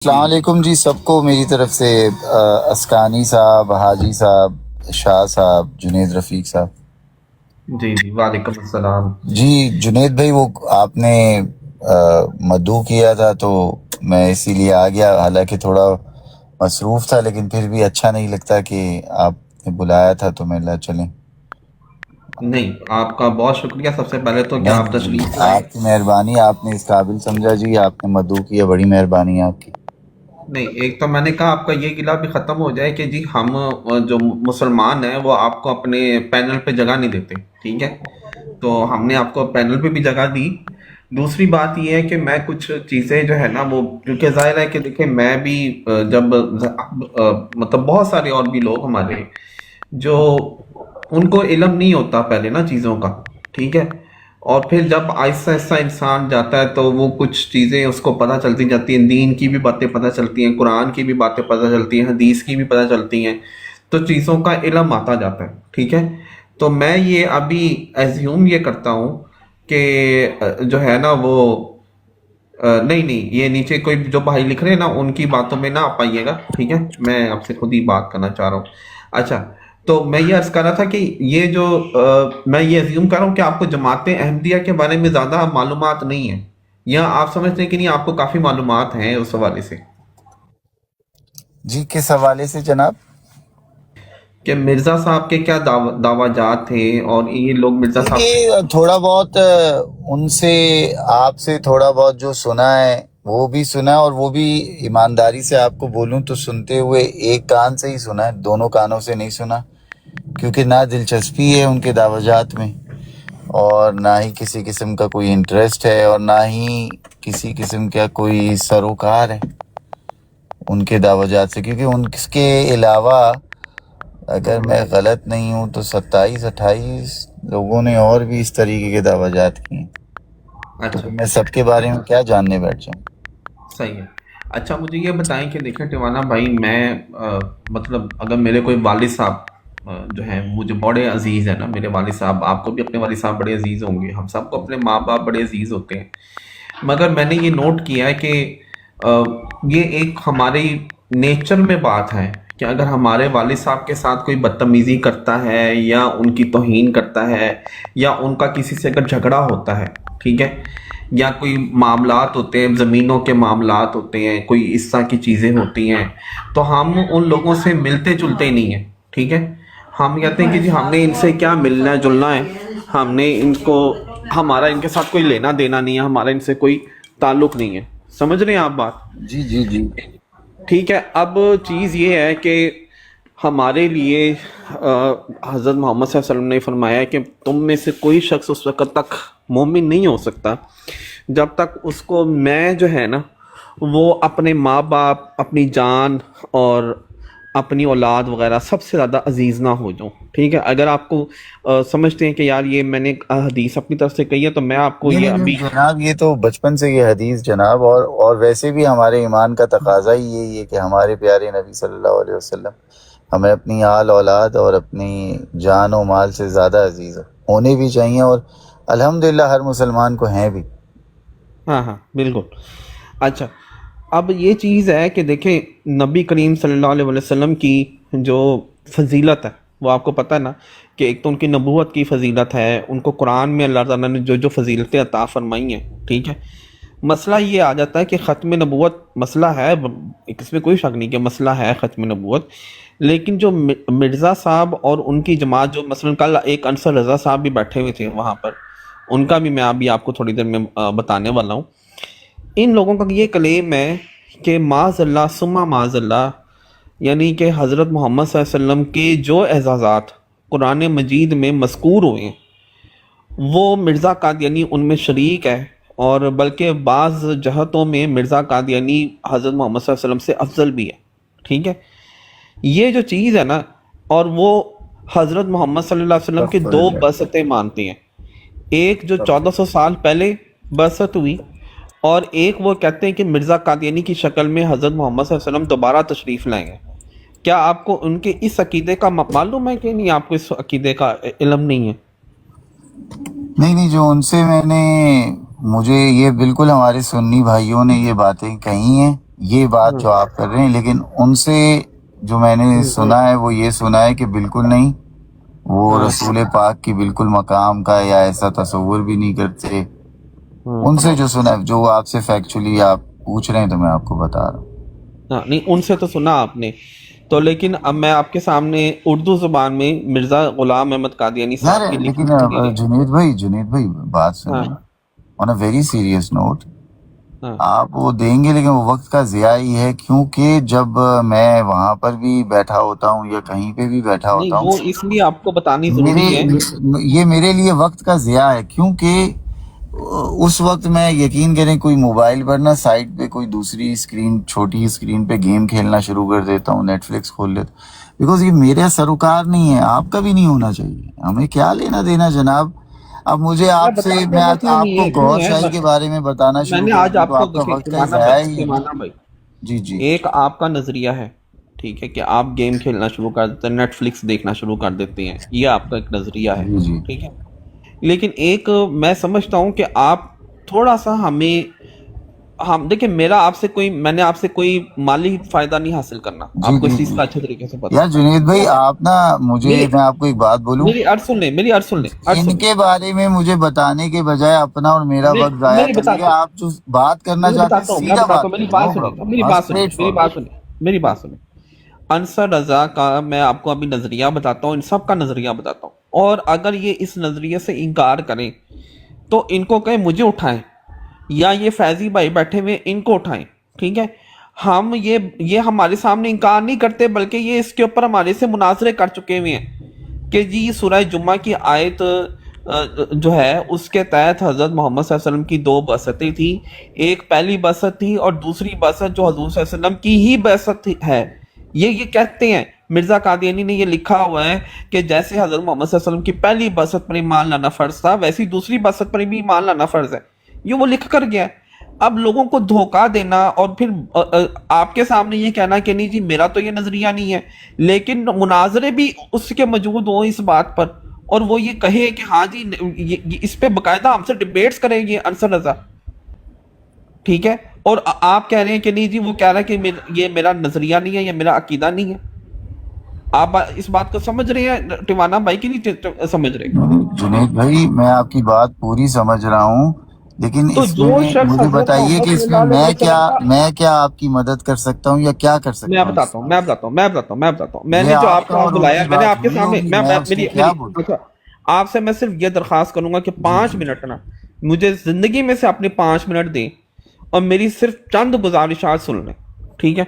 السلام علیکم جی، سب کو میری طرف سے اسکانی صاحب، حاجی صاحب، شاہ صاحب، جنید رفیق صاحب۔ جی جی، وعلیکم السلام۔ جی جنید بھائی، وہ آپ نے مدعو کیا تھا تو میں اسی لیے آ گیا، حالانکہ تھوڑا مصروف تھا، لیکن پھر بھی اچھا نہیں لگتا کہ آپ نے بلایا تھا تو میں چلیں۔ نہیں، آپ کا بہت شکریہ سب سے پہلے تو کہ نہیں آپ نہیں، تشریف لائے۔ آپ کی مہربانی، آپ نے اس قابل سمجھا جی، آپ نے مدعو کیا، بڑی مہربانی ہے آپ کی۔ نہیں، ایک تو میں نے کہا آپ کا یہ گلہ بھی ختم ہو جائے کہ جی ہم جو مسلمان ہیں وہ آپ کو اپنے پینل پہ جگہ نہیں دیتے، ٹھیک ہے؟ تو ہم نے آپ کو پینل پہ بھی جگہ دی۔ دوسری بات یہ ہے کہ میں کچھ چیزیں جو ہے نا وہ، کیونکہ ظاہر ہے کہ دیکھیں میں بھی جب مطلب بہت سارے اور بھی لوگ ہمارے جو ان کو علم نہیں ہوتا پہلے نا چیزوں کا، ٹھیک ہے؟ اور پھر جب آہستہ آہستہ انسان جاتا ہے تو وہ کچھ چیزیں اس کو پتہ چلتی جاتی ہیں، دین کی بھی باتیں پتہ چلتی ہیں، قرآن کی بھی باتیں پتہ چلتی ہیں، حدیث کی بھی پتہ چلتی ہیں، تو چیزوں کا علم آتا جاتا ہے، ٹھیک ہے؟ تو میں یہ ابھی ایزیوم یہ کرتا ہوں کہ جو ہے نا وہ نہیں نہیں، یہ نیچے کوئی جو بھائی لکھ رہے ہیں نا ان کی باتوں میں نہ آ پائیے گا، ٹھیک ہے؟ میں آپ سے خود ہی بات کرنا چاہ رہا ہوں۔ اچھا، تو میں یہ عرض کر رہا تھا کہ یہ جو میں یہ ایزیوم کر رہا ہوں کہ آپ کو جماعت احمدیہ کے بارے میں زیادہ معلومات نہیں ہیں، یا آپ سمجھتے ہیں کہ نہیں آپ کو کافی معلومات ہیں اس حوالے سے جی کس حوالے سے جناب؟ کہ مرزا صاحب کے کیا دعویٰ جات تھے، اور یہ لوگ مرزا صاحب سے دیکھیے تھوڑا بہت ان سے، آپ سے تھوڑا بہت جو سنا ہے وہ بھی سنا، اور وہ بھی ایمانداری سے آپ کو بولوں تو سنتے ہوئے ایک کان سے ہی سنا ہے، دونوں کانوں سے نہیں سنا، کیونکہ نہ دلچسپی ہے ان کے دعوجات میں، اور نہ ہی کسی قسم کا کوئی انٹرسٹ ہے، اور نہ ہی کسی قسم کا کوئی سروکار ہے ان کے دعوجات سے، کیونکہ ان کے علاوہ اگر میں غلط نہیں ہوں تو 27-28 لوگوں نے اور بھی اس طریقے کے دعوجات کیے، اچھا، تو میں سب کے بارے میں کیا جاننے بیٹھ جاؤں۔ صحیح ہے۔ اچھا، مجھے یہ بتائیں کہ دیکھیں ٹیوانا بھائی، میں مطلب اگر میرے کوئی والد صاحب جو ہیں مجھے بڑے عزیز ہیں نا، میرے والد صاحب، آپ کو بھی اپنے والد صاحب بڑے عزیز ہوں گے، ہم سب کو اپنے ماں باپ بڑے عزیز ہوتے ہیں، مگر میں نے یہ نوٹ کیا ہے کہ یہ ایک ہماری نیچر میں بات ہے کہ اگر ہمارے والد صاحب کے ساتھ کوئی بدتمیزی کرتا ہے یا ان کی توہین کرتا ہے یا ان کا کسی سے اگر جھگڑا ہوتا ہے، ٹھیک ہے، یا کوئی معاملات ہوتے ہیں، زمینوں کے معاملات ہوتے ہیں، کوئی اس طرح کی چیزیں ہوتی ہیں، تو ہم ان لوگوں سے ملتے جلتے نہیں ہیں، ٹھیک ہے؟ ہم کہتے ہیں کہ جی ہم نے ان سے کیا ملنا جلنا ہے، ہم نے ان کو، ہمارا ان کے ساتھ کوئی لینا دینا نہیں ہے، ہمارا ان سے کوئی تعلق نہیں ہے، سمجھ رہے ہیں آپ بات؟ جی جی جی ٹھیک ہے، اب چیز یہ ہے کہ ہمارے لیے حضرت محمد صلی اللہ علیہ وسلم نے فرمایا ہے کہ تم میں سے کوئی شخص اس وقت تک مومن نہیں ہو سکتا جب تک اس کو میں جو ہے نا وہ اپنے ماں باپ، اپنی جان اور اپنی اولاد وغیرہ سب سے زیادہ عزیز نہ ہو جاؤں، ٹھیک ہے؟ اگر آپ کو سمجھتے ہیں کہ یار یہ میں نے حدیث اپنی طرف سے کہی ہے تو میں آپ کو نہیں یہ نہیں نہیں ابھی جناب، یہ تو بچپن سے یہ حدیث جناب، اور ویسے بھی ہمارے ایمان کا تقاضا ہی یہی ہے کہ ہمارے پیارے نبی صلی اللہ علیہ وسلم ہمیں اپنی آل اولاد اور اپنی جان و مال سے زیادہ عزیز ہونے بھی چاہیے، اور الحمدللہ ہر مسلمان کو ہیں بھی۔ ہاں ہاں بالکل۔ اچھا، اب یہ چیز ہے کہ دیکھیں نبی کریم صلی اللہ علیہ وسلم کی جو فضیلت ہے وہ آپ کو پتہ ہے نا، کہ ایک تو ان کی نبوت کی فضیلت ہے، ان کو قرآن میں اللہ تعالیٰ نے جو جو فضیلتیں عطا فرمائی ہیں، ٹھیک ہے؟ مسئلہ یہ آ جاتا ہے کہ ختم نبوت مسئلہ ہے، اس میں کوئی شک نہیں کہ مسئلہ ہے ختم نبوت، لیکن جو مرزا صاحب اور ان کی جماعت، جو مثلا کل ایک انصر رضا صاحب بھی بیٹھے ہوئے تھے وہاں پر، ان کا بھی میں ابھی آپ کو تھوڑی دیر میں بتانے والا ہوں۔ ان لوگوں کا یہ کلیم ہے کہ معاذ اللہ ثم معاذ اللہ، یعنی کہ حضرت محمد صلی اللہ علیہ وسلم کے جو اعزازات قرآن مجید میں مذکور ہوئے ہیں وہ مرزا قادیانی ان میں شریک ہے، اور بلکہ بعض جہتوں میں مرزا قادیانی حضرت محمد صلی اللہ علیہ وسلم سے افضل بھی ہے، ٹھیک ہے؟ یہ جو چیز ہے نا، اور وہ حضرت محمد صلی اللہ علیہ وسلم کے استغفر دو اللہ، بعثتیں مانتے ہیں، ایک جو 1400 سال پہلے بعثت ہوئی، اور ایک وہ کہتے ہیں کہ مرزا قادیانی کی شکل میں حضرت محمد صلی اللہ علیہ وسلم دوبارہ تشریف لائیں گے۔ کیا آپ کو ان کے اس عقیدے کا معلوم ہے کہ نہیں؟ آپ کو اس عقیدے کا علم نہیں ہے؟ نہیں نہیں، جو ان سے میں نے، مجھے یہ بالکل ہمارے سنی بھائیوں نے یہ باتیں کہی ہیں، یہ بات جو آپ کر رہے ہیں، لیکن ان سے جو میں نے سنا ہے وہ یہ سنا ہے کہ بالکل نہیں، وہ رسول پاک کی بالکل مقام کا یا ایسا تصور بھی نہیں کرتے. ان سے جو سنا ہے، جو آپ سے فیکچولی آپ پوچھ رہے ہیں تو میں آپ کو بتا رہا ہوں. نہیں ان سے تو سنا آپ نے تو، لیکن اب میں آپ کے سامنے اردو زبان میں مرزا غلام احمد قادیانی یار صاحب کی لیکن لکھی جنید بھائی بات سنیں. آن اے ویری سیریس نوٹ، ہاں آپ وہ دیں گے لیکن وہ وقت کا ضیاع ہی ہے، کیونکہ جب میں وہاں پر بھی بیٹھا ہوتا ہوں یا کہیں پہ بھی بیٹھا نہیں ہوتا ہوں، وہ اس لیے آپ کو بتانی میرے ضروری ہے. یہ میرے لیے وقت کا ضیاع ہے، کیونکہ اس وقت میں یقین کریں کوئی موبائل پر نا سائٹ پہ کوئی دوسری اسکرین، چھوٹی اسکرین پہ گیم کھیلنا شروع کر دیتا ہوں، نیٹ فلکس کھول لیتا ہوں، بیکاز یہ میرا سروکار نہیں ہے، آپ کا بھی نہیں ہونا چاہیے. ہمیں کیا لینا دینا جناب. اب مجھے میں آپ سے بتاتا میں ہوں کیوں آپ نہیں کو ہے، کیوں گور ہے. شاہی کے بارے میں بتانا میں شروع نے کر آج دوں آپ تو کو آپ کا دیکھیں وقت کا ضائع ہی ہے. پیمانہ بھائی، جی جی ایک آپ کا نظریہ ہے ٹھیک ہے کہ آپ گیم کھیلنا شروع کر دیتے ہیں، نیٹ فلکس دیکھنا شروع کر دیتے ہیں، یہ آپ کا ایک نظریہ ہے جی جی. ٹھیک ہے. لیکن ایک میں سمجھتا ہوں کہ آپ تھوڑا سا ہم دیکھیں، میں نے آپ سے کوئی مالی فائدہ نہیں حاصل کرنا، جی آپ کو جی اس چیز جی. کا اچھے طریقے سے پتا یار جنید بھائی ہے. آپ نا میری میں آپ کو ایک بات بولوں، میری عرض سن لیں، میری عرض سن ان لیں. کے بارے میں مجھے بتانے کے بجائے اپنا اور میرا وقت ضائع میری کرنے کے، بتاتا ہوں آپ جو بات کرنا میں چاہتے ہیں بتاتا ہوں میں سیدھا بتاتا بات ہوں میری کریں، بات نو سنیں پرابلم، میری ہاں بات سنیں اسٹریٹ میری فارورڈ. بات سنیں میری بات سنیں. انصر رضا کا میں آپ کو ابھی نظریہ بتاتا ہوں، ان سب کا نظریہ بتاتا ہوں، اور اگر یہ اس نظریے سے انکار کریں تو ان کو کہیں مجھے اٹھائیں، یا یہ فیضی بھائی بیٹھے ہوئے ان کو اٹھائیں ٹھیک ہے. ہم یہ ہمارے سامنے انکار نہیں کرتے، بلکہ یہ اس کے اوپر ہمارے سے مناظرے کر چکے ہوئے ہیں کہ جی سورہ جمعہ کی آیت جو ہے اس کے تحت حضرت محمد صلی اللہ علیہ وسلم کی دو بعثتیں تھیں، ایک پہلی بعثت تھی اور دوسری بعثت جو حضور صلی اللہ علیہ وسلم کی ہی بعثت ہے. یہ کہتے ہیں، مرزا قادیانی نے یہ لکھا ہوا ہے کہ جیسے حضرت محمد صلی اللہ علیہ وسلم کی پہلی بعثت پر ایمان لانا فرض تھا، ویسی دوسری بعثت پر بھی ایمان لانا فرض ہے. یہ وہ لکھ کر گیا. اب لوگوں کو دھوکہ دینا اور پھر آپ کے سامنے یہ کہنا کہ نہیں جی میرا تو یہ نظریہ نہیں ہے، لیکن مناظرے بھی اس کے موجود ہوں اس بات پر، اور وہ یہ کہے کہ ہاں جی اس پہ باقاعدہ ہم سے ڈیبیٹس کریں گے انصر رضا ٹھیک ہے، اور آپ کہہ رہے ہیں کہ نہیں جی وہ کہہ رہا ہے کہ یہ میرا نظریہ نہیں ہے یا میرا عقیدہ نہیں ہے. آپ اس بات کو سمجھ رہے ہیں ٹیوانا بھائی کی نہیں سمجھ رہے؟ جنید بھائی میں آپ کی بات پوری سمجھ رہا ہوں، لیکن تو اس جو میں شخص مجھے حضرت بتائیے محمد کہ صلی اس اللہ میں علیہ وسلم کا، میں کیا آپ کی مدد کر سکتا ہوں یا کیا کر میں سکتا ہوں اس بتاتا سے؟ ہوں میں بتاتا ہوں میں بتاتا ہوں میں بتاتا ہوں میں یہ نے جو آپ آپ کا کو اور ان بلایا کی میں نے بات آپ کے نہیں سامنے ہوگی، میں اس میں میری کیا بولوں. اچھا، آپ سے میں صرف یہ درخواست کروں گا کہ جی 5 جی. منٹ نا مجھے زندگی میں سے اپنے 5 منٹ دیں اور میری صرف چند گزارشات سن لیں ٹھیک ہے،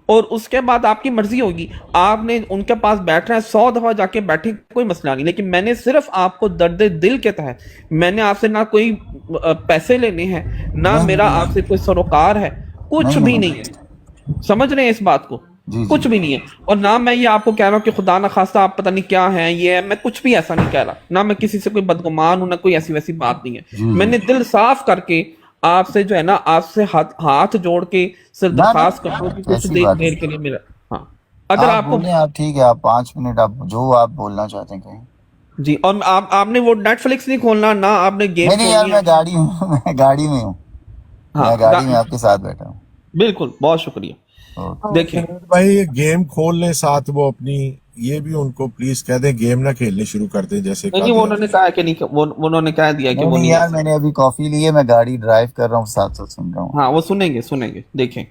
اور اس کے بعد آپ کی مرضی ہوگی. آپ نے ان کے پاس بیٹھنا ہے 100 دفعہ جا کے بیٹھے، کوئی مسئلہ نہیں، لیکن میں نے صرف آپ کو درد دل کے تحت، میں نے آپ سے نہ کوئی پیسے لینے ہیں، نہ نہیں میرا نہیں آپ سے کوئی سروکار ہے، کچھ بھی نہیں ہے. سمجھ رہے ہیں اس بات کو؟ جی جی کچھ بھی نہیں ہے. اور نہ میں یہ آپ کو کہہ رہا ہوں کہ خدا نخواستہ آپ پتہ نہیں کیا ہیں، یہ ہے، میں کچھ بھی ایسا نہیں کہہ رہا، نہ میں کسی سے کوئی بدگمان ہوں، نہ کوئی ایسی ویسی بات نہیں ہے. جی میں جی. نے دل صاف کر کے آپ سے جو ہے نا، آپ سے ہاتھ جوڑ کے صرف نہ درخواست کرتا ہوں کہ کچھ ایسی بات دیر نہیں. کے لیے میرا، ہاں اگر آپ آپ کو، بولیں، آپ ٹھیک ہے، آپ 5 منٹ آپ جو آپ بولنا چاہتے ہیں کہیں. جی. اور آپ نے وہ نیٹ فلکس نہیں کھولنا، نہ آپ نے گیم نہیں نہیں یار، کھولنی ہے. میں گاڑی ہوں میں گاڑی میں ہوں، ہاں میں گاڑی میں آپ کے ساتھ بیٹھا ہوں. بالکل، بہت شکریہ. اوکے. دیکھیں جنید بھائی گیم کھول لیں ساتھ، وہ اپنی یہ بھی ان کو پلیز کہہ دیں گیم نہ کھیلنے شروع کر دیں جیسے نہیں، وہ انہوں قادیانی نے نے. کہا کہ نہیں، انہوں نے کہہ دیا کہ نہیں وہ نہیں نہیں یار، ایسا. میں نے ابھی کافی لی ہے، میں گاڑی ڈرائیو کر رہا ہوں، ساتھ ساتھ سن رہا ہوں. ہاں وہ سنیں گے. دیکھیں،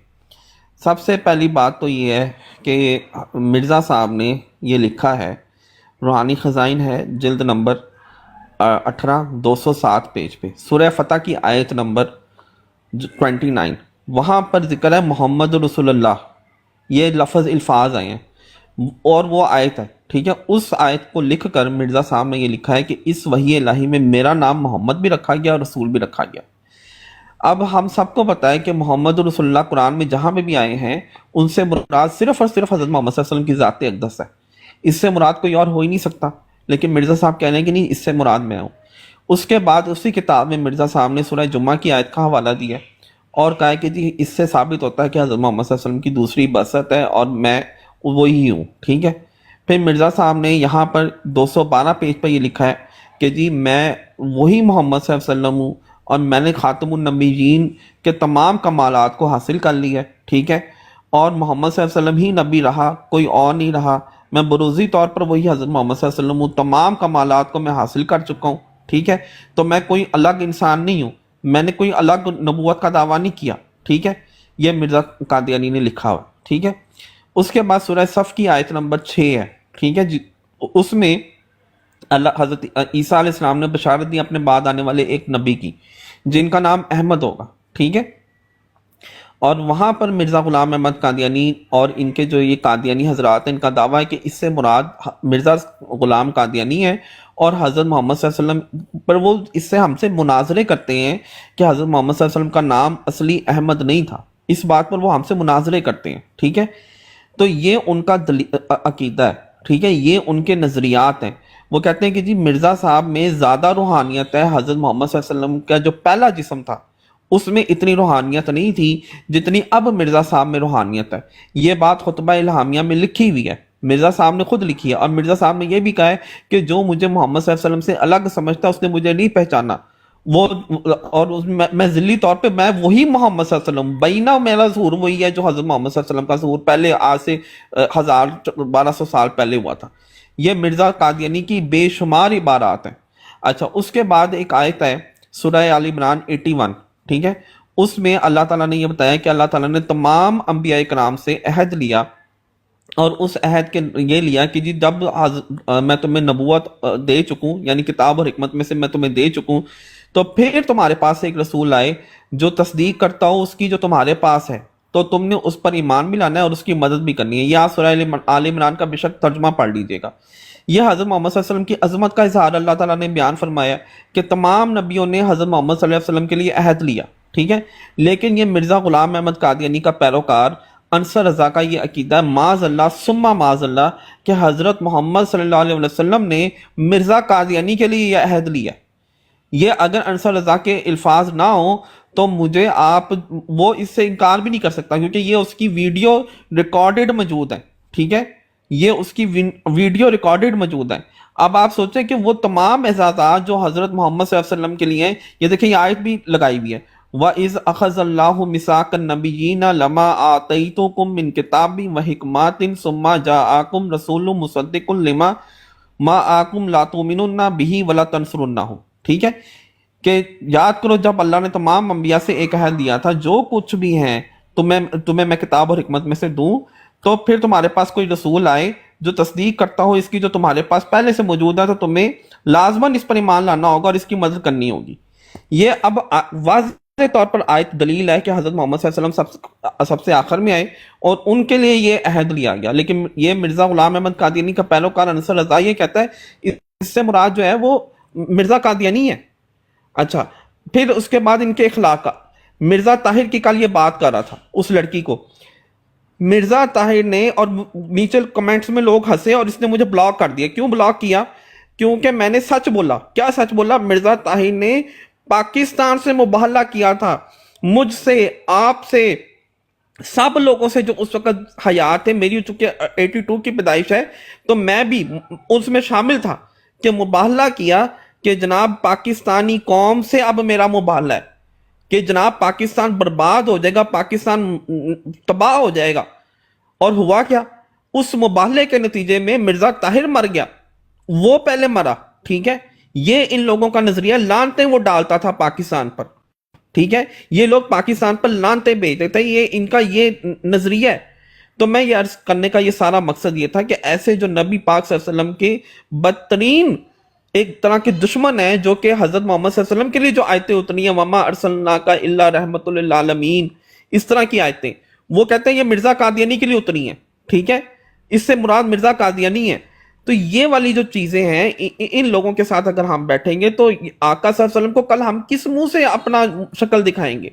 سب سے پہلی بات تو یہ ہے کہ مرزا صاحب نے یہ لکھا ہے، روحانی خزائن ہے، جلد نمبر 18 207 پیج پہ، سورہ فتح کی آیت نمبر 29، وہاں پر ذکر ہے محمد رسول اللہ، یہ لفظ الفاظ آئے ہیں اور وہ آیت ہے ٹھیک ہے. اس آیت کو لکھ کر مرزا صاحب نے یہ لکھا ہے کہ اس وحی الہی میں میرا نام محمد بھی رکھا گیا اور رسول بھی رکھا گیا. اب ہم سب کو پتہ ہے کہ محمد رسول اللہ قرآن میں جہاں پہ بھی آئے ہیں ان سے مراد صرف اور صرف حضرت محمد صلی اللہ علیہ وسلم کی ذات اقدس ہے، اس سے مراد کوئی اور ہو ہی نہیں سکتا. لیکن مرزا صاحب کہہ رہے ہیں کہ نہیں، اس سے مراد میں ہوں. اس کے بعد اسی کتاب میں مرزا صاحب نے سورہ جمعہ کی آیت کا حوالہ دیا اور کہا کہ جی اس سے ثابت ہوتا ہے کہ حضرت محمد صلی اللہ علیہ وسلم کی دوسری بعثت ہے اور میں وہی ہوں ٹھیک ہے. پھر مرزا صاحب نے یہاں پر 212 پیج پر یہ لکھا ہے کہ جی میں وہی محمد صلی اللہ علیہ وسلم ہوں اور میں نے خاتم النبیین کے تمام کمالات کو حاصل کر لیا ہے، ٹھیک ہے، اور محمد صلی اللہ علیہ وسلم ہی نبی رہا، کوئی اور نہیں رہا، میں بروزی طور پر وہی حضرت محمد صلی اللہ علیہ وسلم ہوں، تمام کمالات کو میں حاصل کر چکا ہوں، ٹھیک ہے، تو میں کوئی الگ انسان نہیں ہوں، میں نے کوئی الگ نبوت کا دعویٰ نہیں کیا، ٹھیک ہے، یہ مرزا قادیانی نے لکھا ہوا، ٹھیک ہے۔ اس کے بعد سورہ صف کی آیت نمبر 6 ہے، ٹھیک ہے جی، اس میں اللہ حضرت عیسیٰ علیہ السلام نے بشارت دی اپنے بعد آنے والے ایک نبی کی جن کا نام احمد ہوگا، ٹھیک ہے، اور وہاں پر مرزا غلام احمد قادیانی اور ان کے جو یہ قادیانی حضرات ہیں، ان کا دعویٰ ہے کہ اس سے مراد مرزا غلام قادیانی ہے، اور حضرت محمد صلی اللہ علیہ وسلم پر وہ اس سے ہم سے مناظرے کرتے ہیں کہ حضرت محمد صلی اللہ علیہ وسلم کا نام اصلی احمد نہیں تھا، اس بات پر وہ ہم سے مناظرے کرتے ہیں، ٹھیک ہے۔ تو یہ ان کا عقیدہ ہے، ٹھیک ہے، یہ ان کے نظریات ہیں۔ وہ کہتے ہیں کہ جی مرزا صاحب میں زیادہ روحانیت ہے، حضرت محمد صلی اللہ علیہ وسلم کا جو پہلا جسم تھا اس میں اتنی روحانیت نہیں تھی جتنی اب مرزا صاحب میں روحانیت ہے۔ یہ بات خطبہ الہامیہ میں لکھی ہوئی ہے، مرزا صاحب نے خود لکھی ہے، اور مرزا صاحب نے یہ بھی کہا ہے کہ جو مجھے محمد صلی اللہ علیہ وسلم سے الگ سمجھتا اس نے مجھے نہیں پہچانا، وہ اور میں ذلی طور پہ میں وہی محمد صلی اللہ علیہ وسلم، بینا میرا ظہور وہی ہے جو حضرت محمد صلی اللہ علیہ وسلم کا ظہور پہلے آج سے 1200 سال پہلے ہوا تھا۔ یہ مرزا قادیانی کی بے شمار عبارات ہیں۔ اچھا، اس کے بعد ایک آیت ہے سورہ آل عمران 81، ٹھیک ہے، اس میں اللہ تعالیٰ نے یہ بتایا کہ اللہ تعالیٰ نے تمام انبیاء کرام سے عہد لیا، اور اس عہد کے یہ لیا کہ جی جب میں تمہیں نبوت دے چکوں، یعنی کتاب اور حکمت میں سے میں تمہیں دے چکوں، تو پھر تمہارے پاس ایک رسول آئے جو تصدیق کرتا ہو اس کی جو تمہارے پاس ہے، تو تم نے اس پر ایمان بھی لانا ہے اور اس کی مدد بھی کرنی ہے۔ یہ آپ سورہ آل عمران کا بے شک ترجمہ پڑھ لیجئے گا۔ یہ حضرت محمد صلی اللہ علیہ وسلم کی عظمت کا اظہار اللہ تعالیٰ نے بیان فرمایا کہ تمام نبیوں نے حضرت محمد صلی اللہ علیہ وسلم کے لیے عہد لیا، ٹھیک ہے، لیکن یہ مرزا غلام احمد قادیانی کا پیروکار انصر رضا کا یہ عقیدہ ہے، معاذ اللہ ثم معاذ اللہ، کہ حضرت محمد صلی اللہ علیہ وسلم نے مرزا قادیانی کے لیے یہ عہد لیا۔ یہ اگر انصر رضا کے الفاظ نہ ہوں تو مجھے وہ اس سے انکار بھی نہیں کر سکتا، کیونکہ یہ اس کی ویڈیو ریکارڈڈ موجود ہے، ٹھیک ہے، یہ اس کی ویڈیو ریکارڈڈ موجود ہے۔ اب آپ سوچیں کہ وہ تمام اعزازات جو حضرت محمد صلی اللہ علیہ وسلم کے لیے ہیں، یہ دیکھیں یہ آیت بھی لگائی ہوئی ہے، وَإِذْ أَخَذَ اللَّهُ مِيثَاقَ النَّبِيِّينَ لَمَا آتَيْتُكُم مِّن كِتَابٍ وَحِكْمَةٍ ثُمَّ جَاءَكُمْ رَسُولٌ مُصَدِّقٌ لِّمَا مَعَكُمْ لَا تُؤْمِنُنَّ بِهِ وَلَا تَنصُرُنَّهُ، ٹھیک ہے، کہ یاد کرو جب اللہ نے تمام انبیاء سے ایک عہد دیا تھا جو کچھ بھی ہیں تمہیں میں کتاب اور حکمت میں سے دوں، تو پھر تمہارے پاس کوئی رسول آئے جو تصدیق کرتا ہو اس کی جو تمہارے پاس پہلے سے موجود ہے، تو تمہیں لازماً اس پر ایمان لانا ہوگا اور اس کی مدد کرنی ہوگی۔ یہ اب واضح طور پر آیت دلیل ہے کہ حضرت محمد صلی اللہ علیہ وسلم سب سے آخر میں آئے اور ان کے لیے یہ عہد لیا گیا، لیکن یہ مرزا غلام احمد قادیانی کا پیروکار انصر رضا یہ کہتا ہے اس سے مراد جو ہے وہ مرزا قادیانی ہے۔ اچھا، پھر اس کے بعد ان کے اخلاق کا، مرزا طاہر کی کل یہ بات کر رہا تھا اس لڑکی کو، مرزا طاہر نے، اور نیچے کمنٹس میں لوگ ہنسے اور اس نے مجھے بلاک کر دیا۔ کیوں بلاک کیا؟ کیونکہ میں نے سچ بولا۔ کیا سچ بولا؟ مرزا طاہر نے پاکستان سے مباہلہ کیا تھا، مجھ سے، آپ سے، سب لوگوں سے جو اس وقت حیات تھے، میری چونکہ 82 کی پیدائش ہے تو میں بھی اس میں شامل تھا کہ مباہلہ کیا کہ جناب پاکستانی قوم سے اب میرا مباہلہ ہے کہ جناب پاکستان برباد ہو جائے گا، پاکستان تباہ ہو جائے گا۔ اور ہوا کیا؟ اس مباہلے کے نتیجے میں مرزا طاہر مر گیا، وہ پہلے مرا، ٹھیک ہے۔ یہ ان لوگوں کا نظریہ، لانتیں وہ ڈالتا تھا پاکستان پر، ٹھیک ہے، یہ لوگ پاکستان پر لانتیں بھیجتے تھے، یہ ان کا یہ نظریہ ہے۔ تو میں یہ عرض کرنے کا یہ سارا مقصد یہ تھا کہ ایسے جو نبی پاک صلی اللہ علیہ وسلم کے بدترین ایک طرح کے دشمن ہیں، جو کہ حضرت محمد صلی اللہ علیہ وسلم کے لیے جو آیتیں اتری ہیں، وَمَا أَرْسَلْنَاكَ إِلَّا رَحْمَةً لِّلْعَالَمِينَ، اس طرح کی آیتیں، وہ کہتے ہیں یہ مرزا قادیانی کے لیے اتری ہیں، ٹھیک ہے، اس سے مراد مرزا قادیانی ہے۔ تو یہ والی جو چیزیں ہیں، ان لوگوں کے ساتھ اگر ہم بیٹھیں گے تو آقا صلی اللہ علیہ وسلم کو کل ہم کس منہ سے اپنا شکل دکھائیں گے؟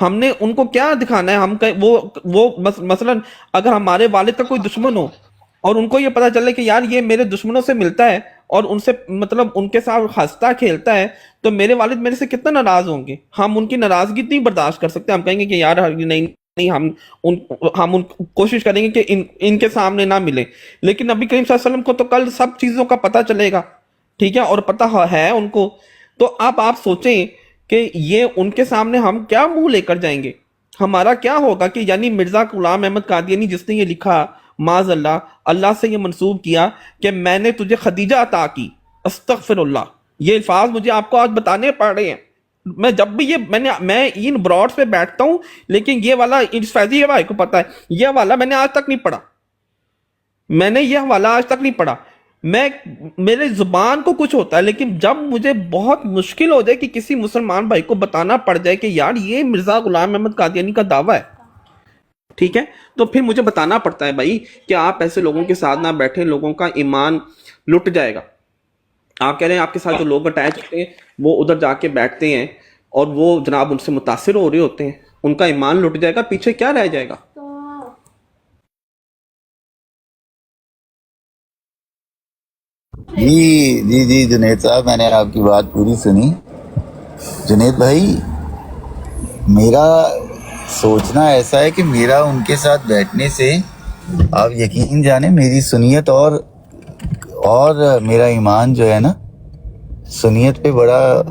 ہم نے ان کو کیا دکھانا ہے؟ ہم وہ مثلا اگر ہمارے والد کا کوئی دشمن ہو اور ان کو یہ پتا چلے کہ یار یہ میرے دشمنوں سے ملتا ہے اور ان سے مطلب ان کے ساتھ ہنستا کھیلتا ہے، تو میرے والد میرے سے کتنا ناراض ہوں گے؟ ہم ان کی ناراضگی نہیں برداشت کر سکتے، ہم کہیں گے کہ یار نہیں، ہم کوشش کریں گے کہ ان کے سامنے نہ ملے۔ لیکن نبی کریم صلی اللہ علیہ وسلم کو تو کل سب چیزوں کا پتہ چلے گا، ٹھیک ہے، اور پتہ ہے ان کو۔ تو اب آپ سوچیں کہ یہ ان کے سامنے ہم کیا منہ لے کر جائیں گے؟ ہمارا کیا ہوگا کہ یعنی مرزا غلام احمد قادیانی جس نے یہ لکھا معاذ اللہ، اللہ سے یہ منسوب کیا کہ میں نے تجھے خدیجہ عطا کی، استغفر اللہ، یہ الفاظ مجھے آپ کو آج بتانے پڑ رہے ہیں. میں جب بھی یہ میں ان براڈ پہ بیٹھتا ہوں، لیکن یہ والا فیضی بھائی کو پتا ہے، یہ والا میں نے آج تک نہیں پڑھا، میں نے یہ حوالہ آج تک نہیں پڑھا. میرے زبان کو کچھ ہوتا ہے، لیکن جب مجھے بہت مشکل ہو جائے کہ کسی مسلمان بھائی کو بتانا پڑ جائے کہ یار یہ مرزا غلام احمد قادیانی کا دعویٰ ہے، ٹھیک ہے، تو پھر مجھے بتانا پڑتا ہے بھائی کہ آپ ایسے لوگوں کے ساتھ نہ بیٹھیں، لوگوں کا ایمان لٹ جائے گا. آپ کہہ رہے ہیں آپ کے ساتھ جو لوگ اٹیچ ہوتے ہیں وہ ادھر جا کے بیٹھتے ہیں اور وہ جناب ان سے متاثر ہو رہے ہوتے ہیں، ان کا ایمان لٹ جائے گا، پیچھے کیا رہ جائے گا؟ جی جی جی جنید صاحب، میں نے آپ کی بات پوری سنی. جنید بھائی، میرا سوچنا ایسا ہے کہ میرا ان کے ساتھ بیٹھنے سے آپ یقین جانیں میری سنیت اور میرا ایمان جو ہے نا سنیت پہ بڑا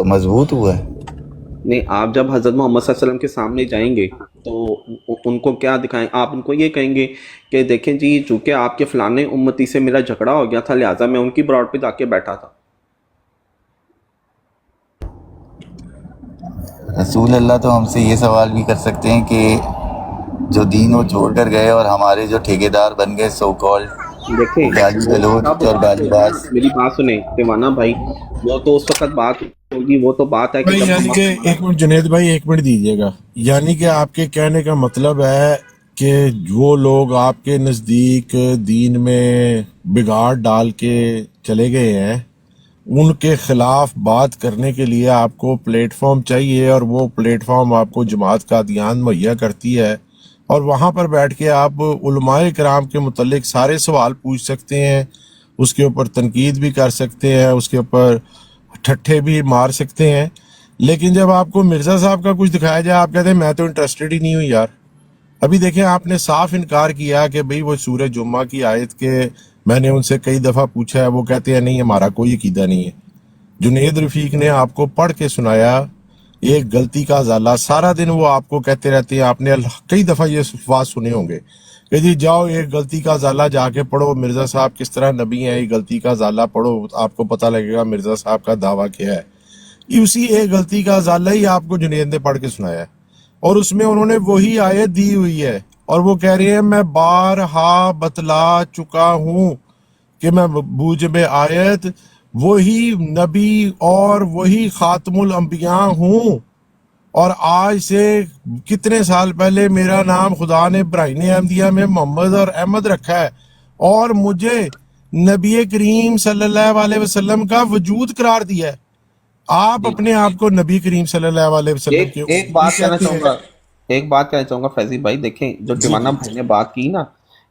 مضبوط ہوا ہے. نہیں، آپ جب حضرت محمد صلی اللہ علیہ وسلم کے سامنے جائیں گے تو ان کو کیا دکھائیں؟ آپ ان کو یہ کہیں گے کہ دیکھیں جی، چونکہ آپ کے فلانے امتی سے میرا جھگڑا ہو گیا تھا، لہٰذا میں ان کی براڈ پہ جا کے بیٹھا تھا. رسول اللہ تو ہم سے یہ سوال بھی کر سکتے ہیں کہ جو دین وہ چھوڑ کر گئے اور ہمارے جو ٹھیکیدار بن گئے سو کال دیکھیں گالی وہ گلوچ تب اور بات گالی ہوگی نا، باز. میری بات سنیں پیمانہ بھائی، وہ تو اس وقت بات ہوگی، وہ تو بات ہے کہ بھائی جب یعنی کہ ایک منٹ جنید بھائی، ایک منٹ دیجیے گا. یعنی کہ آپ کے کہنے کا مطلب ہے کہ جو لوگ آپ کے نزدیک دین میں بگاڑ ڈال کے چلے گئے ہیں ان کے خلاف بات کرنے کے لیے آپ کو پلیٹ فارم چاہیے، اور وہ پلیٹ فارم آپ کو جماعت قادیان مہیا کرتی ہے، اور وہاں پر بیٹھ کے آپ علماء کرام کے متعلق سارے سوال پوچھ سکتے ہیں، اس کے اوپر تنقید بھی کر سکتے ہیں، اس کے اوپر ٹھٹھے بھی مار سکتے ہیں. لیکن جب آپ کو مرزا صاحب کا کچھ دکھایا جائے آپ کہتے ہیں میں تو انٹرسٹڈ ہی نہیں ہوں یار. ابھی دیکھیں آپ نے صاف انکار کیا کہ بھئی وہ سورہ جمعہ کی آیت کے میں نے ان سے کئی دفعہ پوچھا ہے، وہ کہتے ہیں نہیں ہمارا کوئی عقیدہ نہیں ہے. جنید رفیق نے آپ کو پڑھ کے سنایا ایک غلطی کا ازالہ، سارا دن وہ آپ کو کہتے رہتے ہیں، آپ نے کئی دفعہ یہ الفاظ سنے ہوں گے کہ جی جاؤ ایک غلطی کا ازالہ جا کے پڑھو، مرزا صاحب کس طرح نبی ہیں، ایک غلطی کا ازالہ پڑھو آپ کو پتہ لگے گا مرزا صاحب کا دعویٰ کیا ہے. اسی ایک غلطی کا ازالہ ہی آپ کو جنید نے پڑھ کے سنایا ہے، اور اس میں انہوں نے وہی آیت دی ہوئی ہے، اور وہ کہہ رہے ہیں میں بارہا بتلا چکا ہوں کہ میں موجب آیت وہی نبی اور وہی خاتم الانبیاء ہوں، اور آج سے کتنے سال پہلے میرا نام خدا نے براہین احمدیہ میں محمد اور احمد رکھا ہے، اور مجھے نبی کریم صلی اللہ علیہ وسلم کا وجود قرار دیا ہے. آپ جی اپنے آپ کو نبی کریم صلی اللہ علیہ وسلم کے ایک امتی بات کہنا کہتے چاہوں ہیں. گا، ایک بات کہنا چاہوں گا فیضی بھائی، دیکھیں جو جی ٹیمانہ جی بھائی نے بات کی نا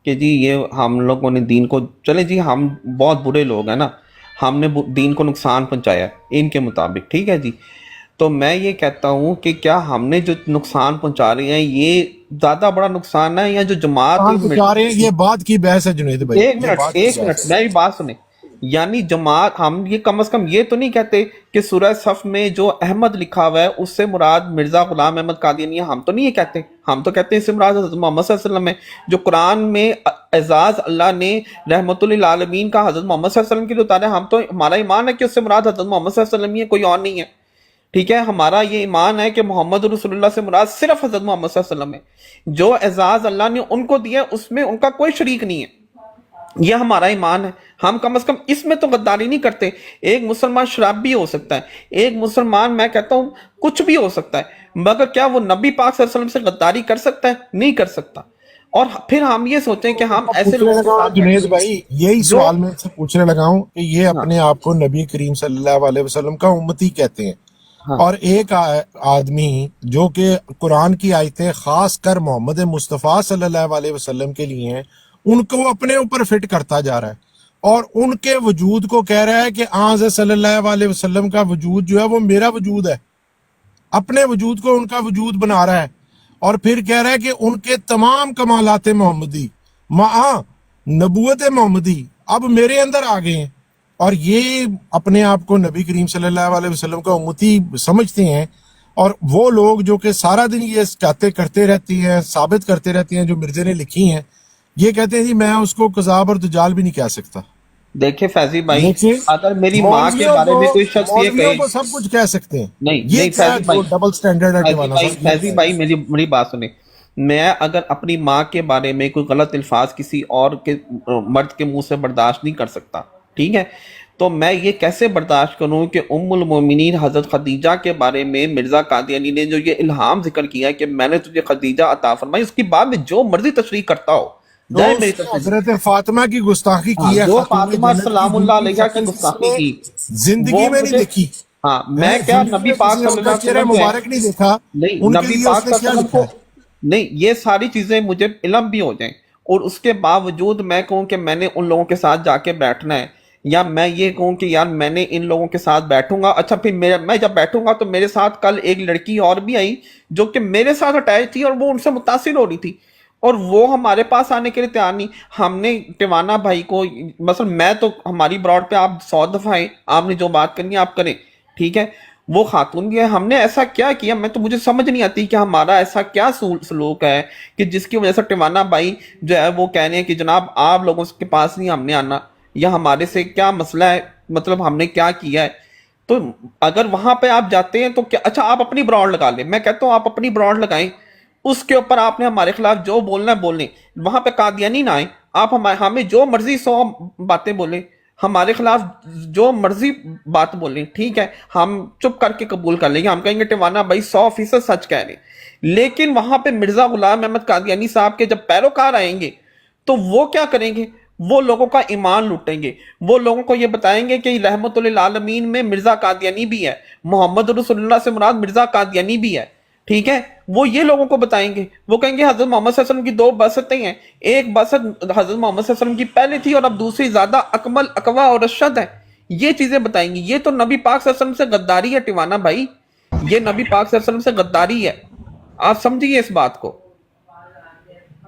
کہ جی یہ ہم لوگوں نے دین کو، چلے جی ہم بہت برے لوگ ہیں نا، ہم نے دین کو نقصان پہنچایا ہے ان کے مطابق، ٹھیک ہے جی، تو میں یہ کہتا ہوں کہ کیا ہم نے جو نقصان پہنچا رہے ہیں یہ زیادہ بڑا نقصان ہے، یا جو جماعت کہاں بچا رہے ہیں، یہ بات کی بحث ہے جنید بھائی، ایک یہ منٹ بات کی ایک منٹ بحث ہے. میری بات سنیں، یعنی جماعت ہم یہ کم از کم یہ تو نہیں کہتے کہ سورہ صف میں جو احمد لکھا ہوا ہے اس سے مراد مرزا غلام احمد قادیانی ہے، ہم تو نہیں یہ کہتے، ہم تو کہتے ہیں اس سے مراد حضرت محمد صلی اللہ علیہ وسلم ہے. جو قرآن میں اعزاز اللہ نے رحمت للعالمین کا حضرت محمد صلی اللہ علیہ وسلم کے لیے اتارا ہے، ہم تو ہمارا ایمان ہے کہ اس سے مراد حضرت محمد صلی اللہ علیہ وسلم ہی ہے، کوئی اور نہیں ہے. ٹھیک ہے، ہمارا یہ ایمان ہے کہ محمد رسول اللہ سے مراد صرف حضرت محمد صلی اللہ علیہ وسلم ہے، جو اعزاز اللہ نے ان کو دیا اس میں ان کا کوئی شریک نہیں ہے، یہ ہمارا ایمان ہے. ہم کم از کم اس میں تو غداری نہیں کرتے. ایک مسلمان شراب بھی ہو سکتا ہے، ایک مسلمان میں کہتا ہوں کچھ بھی ہو سکتا ہے، مگر کیا وہ نبی پاک صلی اللہ علیہ وسلم سے غداری کر سکتا ہے؟ نہیں کر سکتا. اور پھر ہم یہ سوچیں کہ ہم اب ایسے پوچھنے لوگوں کے لگا ہوں ساتھ جنید بیٹھیں بھائی، یہی جو سوال میں سے پوچھنے لگا ہوں کہ یہ ہاں اپنے آپ کو نبی کریم صلی اللہ علیہ وسلم کا امتی کہتے ہیں، ہاں اور ایک آدمی جو کہ قرآن کی آیتیں خاص کر محمد مصطفیٰ صلی اللہ علیہ وسلم کے لیے ہیں ان کو اپنے اوپر فٹ کرتا جا رہا ہے، اور ان کے وجود کو کہہ رہا ہے کہ آن صلی اللہ علیہ وسلم کا وجود جو ہے وہ میرا وجود ہے، اپنے وجود کو ان کا وجود بنا رہا ہے، اور پھر کہہ رہا ہے کہ ان کے تمام کمالات محمدی مع نبوت محمدی اب میرے اندر آ گئے ہیں، اور یہ اپنے آپ کو نبی کریم صلی اللہ علیہ وسلم کا امتی سمجھتے ہیں، اور وہ لوگ جو کہ سارا دن یہ باتیں کرتے رہتی ہیں، ثابت کرتے رہتی ہیں جو مرزے نے لکھی ہیں، یہ کہتے ہیں جی میں اس کو کذاب اور دجال بھی نہیں کہہ سکتا. دیکھیں فیضی بھائی، لیکن اگر میری ماں کے بارے میں کوئی شخص یہ مولویوں کہے، کو سب کچھ کہہ سکتے ہیں. نہیں یہ نہیں کیا فیضی بھائی، جو ڈبل سٹینڈرڈ ہے ٹیوانا صاحب، یہ فیضی بھائی میری بات سنیں. میں اگر اپنی ماں کے بارے میں کوئی غلط الفاظ کسی اور کے مرد کے منہ سے برداشت نہیں کر سکتا، ٹھیک ہے، تو میں یہ کیسے برداشت کروں کہ ام المومنین حضرت خدیجہ کے بارے میں مرزا قادیانی نے جو یہ الہام ذکر کیا کہ میں نے تجھے خدیجہ عطا فرمائی، اس کی بعد میں جو مرضی تشریح کرتا ہو جو جائے اس میری نے تشریح. حضرت فاطمہ کی گستاخی ہاں، کی ہے، جو خاتون فاطمہ جنت کی سلام اللہ دوسری علیہ کی شکل جس گستاخی نے کی، زندگی وہ میں نہیں مجھے، دیکھی. ہاں میں کیا زندگی نبی میں پاک کسی نے صلی ان اللہ کا علیہ چہرہ وسلم جو ہے، مبارک نہیں دیکھا، نہیں ان کے نبی لیے اس پاک نے صلی کیا اللہ علیہ لکھا وسلم ہے؟ کو، نہیں یہ ساری چیزیں مجھے علم بھی ہو جائیں اور اس کے باوجود میں کہوں کہ میں نے ان لوگوں کے ساتھ جا کے بیٹھنا ہے، یا میں یہ کہوں کہ یار میں نے ان لوگوں کے ساتھ بیٹھوں گا، اچھا پھر میں جب بیٹھوں گا تو میرے ساتھ کل ایک لڑکی اور بھی آئی جو کہ میرے ساتھ اٹیچ تھی اور وہ ان سے متاثر ہو رہی تھی، اور وہ ہمارے پاس آنے کے لیے تیار نہیں. ہم نے ٹیوانا بھائی کو، مثلا میں تو ہماری براڈ پہ آپ 100 دفعہ آئیں، آپ نے جو بات کرنی ہے آپ کریں، ٹھیک ہے، وہ خاتون بھی ہے، ہم نے ایسا کیا کیا، مجھے سمجھ نہیں آتی کہ ہمارا ایسا کیا سلوک ہے کہ جس کی وجہ سے ٹیوانا بھائی جو ہے وہ کہہ رہے ہیں کہ جناب آپ لوگوں کے پاس نہیں ہم نے آنا، یا ہمارے سے کیا مسئلہ ہے، مطلب ہم نے کیا کیا ہے. تو اگر وہاں پہ آپ جاتے ہیں تو کیا، اچھا آپ اپنی براڈ لگا لیں، میں کہتا ہوں آپ اپنی براڈ لگائیں، اس کے اوپر آپ نے ہمارے خلاف جو بولنا ہے بولیں، وہاں پہ قادیانی نہ آئیں، آپ ہمیں جو مرضی 100 باتیں بولیں، ہمارے خلاف جو مرضی بات بولیں، ٹھیک ہے، ہم چپ کر کے قبول کر لیں گے، ہم کہیں گے ٹیوانا بھائی 100% سچ کہہ رہے ہیں. لیکن وہاں پہ مرزا غلام احمد قادیانی صاحب کے جب پیروکار آئیں گے تو وہ کیا کریں گے، وہ لوگوں کا ایمان لوٹیں گے، وہ لوگوں کو یہ بتائیں گے کہ رحمت للعالمین میں مرزا قادیانی بھی ہے، محمد رسول اللہ سے مراد مرزا قادیانی بھی ہے، ٹھیک ہے، وہ یہ لوگوں کو بتائیں گے، وہ کہیں گے حضرت محمد صلی اللہ علیہ وسلم کی 2 بسطیں ہیں، ایک بسط حضرت محمد صلی اللہ علیہ وسلم کی پہلے تھی اور اب دوسری زیادہ اکمل اقوا اور ارشد ہے. یہ چیزیں بتائیں گی. یہ تو نبی پاک صلی اللہ علیہ وسلم سے غداری ہے ٹیوانا بھائی، یہ نبی پاک صلی اللہ علیہ وسلم سے غداری ہے، آپ سمجھیے اس بات کو،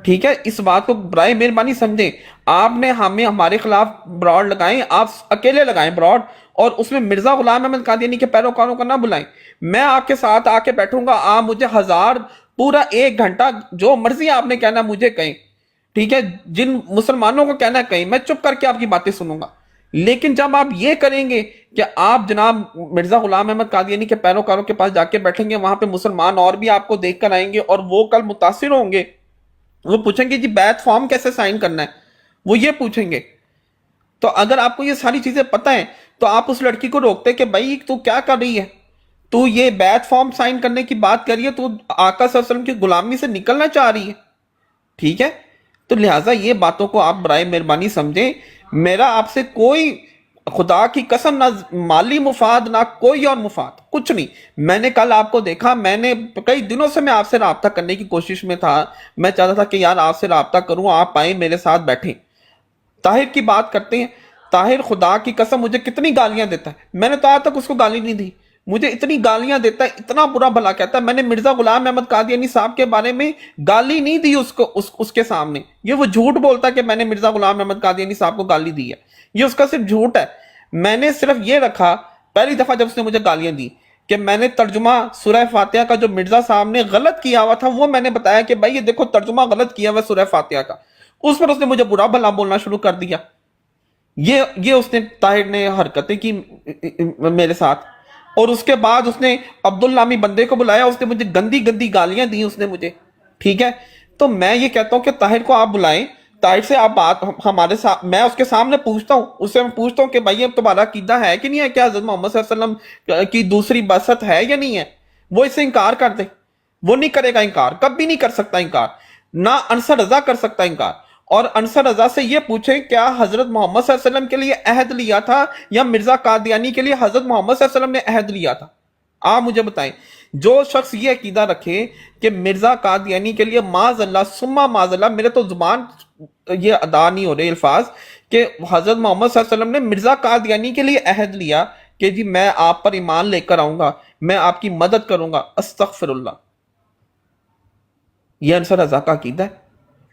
ٹھیک ہے، اس بات کو برائے مہربانی سمجھیں. آپ نے ہمارے خلاف براڈ لگائیں، آپ اکیلے لگائیں براڈ، اور اس میں مرزا غلام احمد قادیانی کے پیروکاروں کو نہ بلائیں. میں آپ کے ساتھ آ کے بیٹھوں گا، آپ مجھے 1000 پورا 1 گھنٹہ جو مرضی آپ نے کہنا مجھے کہیں، ٹھیک ہے، جن مسلمانوں کو کہنا ہے کہیں، میں چپ کر کے آپ کی باتیں سنوں گا. لیکن جب آپ یہ کریں گے کہ آپ جناب مرزا غلام احمد قادیانی کے پیروکاروں کے پاس جا کے بیٹھیں گے، وہاں پہ مسلمان اور بھی آپ کو دیکھ کر آئیں گے اور وہ کل متاثر ہوں گے، وہ پوچھیں گے جی بیعت فارم کیسے سائن کرنا ہے، وہ یہ پوچھیں گے. تو اگر آپ کو یہ ساری چیزیں پتہ ہیں تو آپ اس لڑکی کو روکتے کہ بھائی تو کیا کر رہی ہے، تو یہ بیعت فارم سائن کرنے کی بات کر رہی ہے، تو آقا صلی اللہ علیہ وسلم کی غلامی سے نکلنا چاہ رہی ہے، ٹھیک ہے. تو لہٰذا یہ باتوں کو آپ برائے مہربانی سمجھیں. میرا آپ سے کوئی، خدا کی قسم، نہ مالی مفاد نہ کوئی اور مفاد، کچھ نہیں. میں نے کل آپ کو دیکھا، میں نے کئی دنوں سے میں آپ سے رابطہ کرنے کی کوشش میں تھا، میں چاہتا تھا کہ یار آپ سے رابطہ کروں، آپ آئیں میرے ساتھ بیٹھیں. طاہر کی بات کرتے ہیں، طاہر خدا کی قسم مجھے کتنی گالیاں دیتا ہے، میں نے تو آج تک اس کو گالی نہیں دی، مجھے اتنی گالیاں دیتا ہے، اتنا برا بھلا کہتا ہے. میں نے مرزا غلام احمد قادیانی صاحب کے بارے میں گالی نہیں دی اس کے سامنے، یہ وہ جھوٹ بولتا ہے کہ میں نے مرزا غلام احمد قادیانی صاحب کو گالی دی ہے، یہ اس کا صرف جھوٹ ہے. میں نے صرف یہ رکھا، پہلی دفعہ جب اس نے مجھے گالیاں دی، کہ میں نے ترجمہ سورہ فاتحہ کا جو مرزا صاحب نے غلط کیا ہوا تھا وہ میں نے بتایا کہ بھائی یہ دیکھو ترجمہ غلط کیا ہوا سورہ فاتحہ کا. اس پر اس نے مجھے برا بھلا بولنا شروع کر دیا. یہ اس نے طاہر نے حرکتیں کی میرے ساتھ. اور اس کے بعد اس نے عبداللہ بندے کو بلایا، اس نے مجھے گندی گندی گالیاں دی اس نے مجھے، ٹھیک ہے. تو میں یہ کہتا ہوں کہ طاہر کو آپ بلائیں، طاہر سے آپ بات ہمارے ساتھ، میں اس کے سامنے پوچھتا ہوں، اس سے میں پوچھتا ہوں کہ بھائی اب تمہارا عقیدہ ہے کہ نہیں ہے، کیا حضرت محمد صلی اللہ علیہ وسلم کی دوسری بعثت ہے یا نہیں ہے. وہ اس سے انکار کر دے، وہ نہیں کرے گا انکار، کبھی نہیں کر سکتا انکار، نہ انصر رضا کر سکتا انکار. اور انصر رضا سے یہ پوچھیں کیا حضرت محمد صلی اللہ علیہ وسلم کے لیے عہد لیا تھا یا مرزا قادیانی کے لیے حضرت محمد صلی اللہ علیہ وسلم نے عہد لیا تھا. آپ مجھے بتائیں. جو شخص یہ عقیدہ رکھے کہ مرزا قادیانی کے لیے معاذ اللہ ثم معاذ اللہ، میرے تو زبان یہ ادا نہیں ہو رہے الفاظ، کہ حضرت محمد صلی اللہ علیہ وسلم نے مرزا قادیانی کے لیے عہد لیا کہ جی میں آپ پر ایمان لے کر آؤں گا، میں آپ کی مدد کروں گا، استغفر اللہ. یہ انصر رضا کا عقیدہ ہے.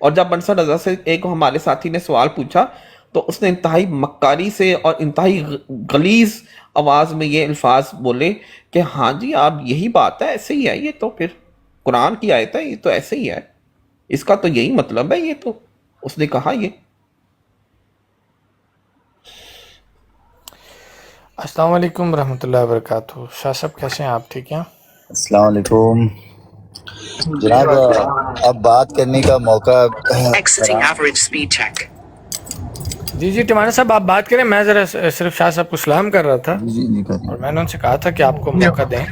اور جب انصر رضا سے ایک ہمارے ساتھی نے سوال پوچھا، تو اس نے انتہائی مکاری سے اور انتہائی غلیظ آواز میں یہ الفاظ بولے کہ ہاں جی آپ یہی بات ہے، ایسے ہی ہے یہ، تو پھر قرآن کی آیت ہے، یہ تو ایسے ہی ہے، اس کا تو یہی مطلب ہے، یہ تو اس نے کہا یہ۔ السلام علیکم ورحمۃ اللہ وبرکاتہ۔ شاہ صاحب کیسے ہیں آپ؟ ٹھیک ہیں؟ السلام علیکم جناب، اب بات کرنے کا موقع جی جی ٹمانا صاحب آپ بات کریں، میں ذرا صرف شاہ صاحب کو سلام کر رہا تھا، جی جی نہیں کریں اور میں نے ان سے کہا تھا کہ آپ کو موقع دیں۔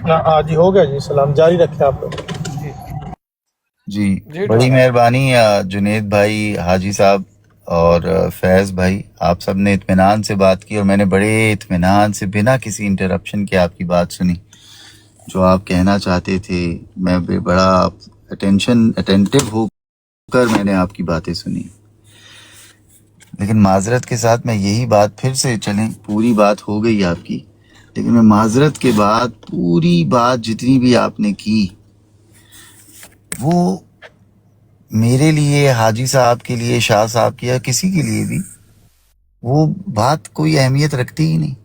جی ہو گیا جی، سلام جاری رکھیں آپ لوگ۔ جی جی، جی بڑی ٹمانا صاحب۔ مہربانی جنید بھائی، حاجی صاحب اور فیض بھائی، آپ سب نے اطمینان سے بات کی، اور میں نے بڑے اطمینان سے بنا کسی انٹرپشن کے آپ کی بات سنی، جو آپ کہنا چاہتے تھے۔ میں بڑا اٹینٹو ہو کر میں نے آپ کی باتیں سنی، لیکن معذرت کے ساتھ میں یہی بات پھر سے، چلیں پوری بات ہو گئی آپ کی، لیکن میں معذرت کے بعد پوری بات جتنی بھی آپ نے کی وہ میرے لیے، حاجی صاحب کے لیے، شاہ صاحب کے، یا کسی کے لیے بھی وہ بات کوئی اہمیت رکھتی ہی نہیں،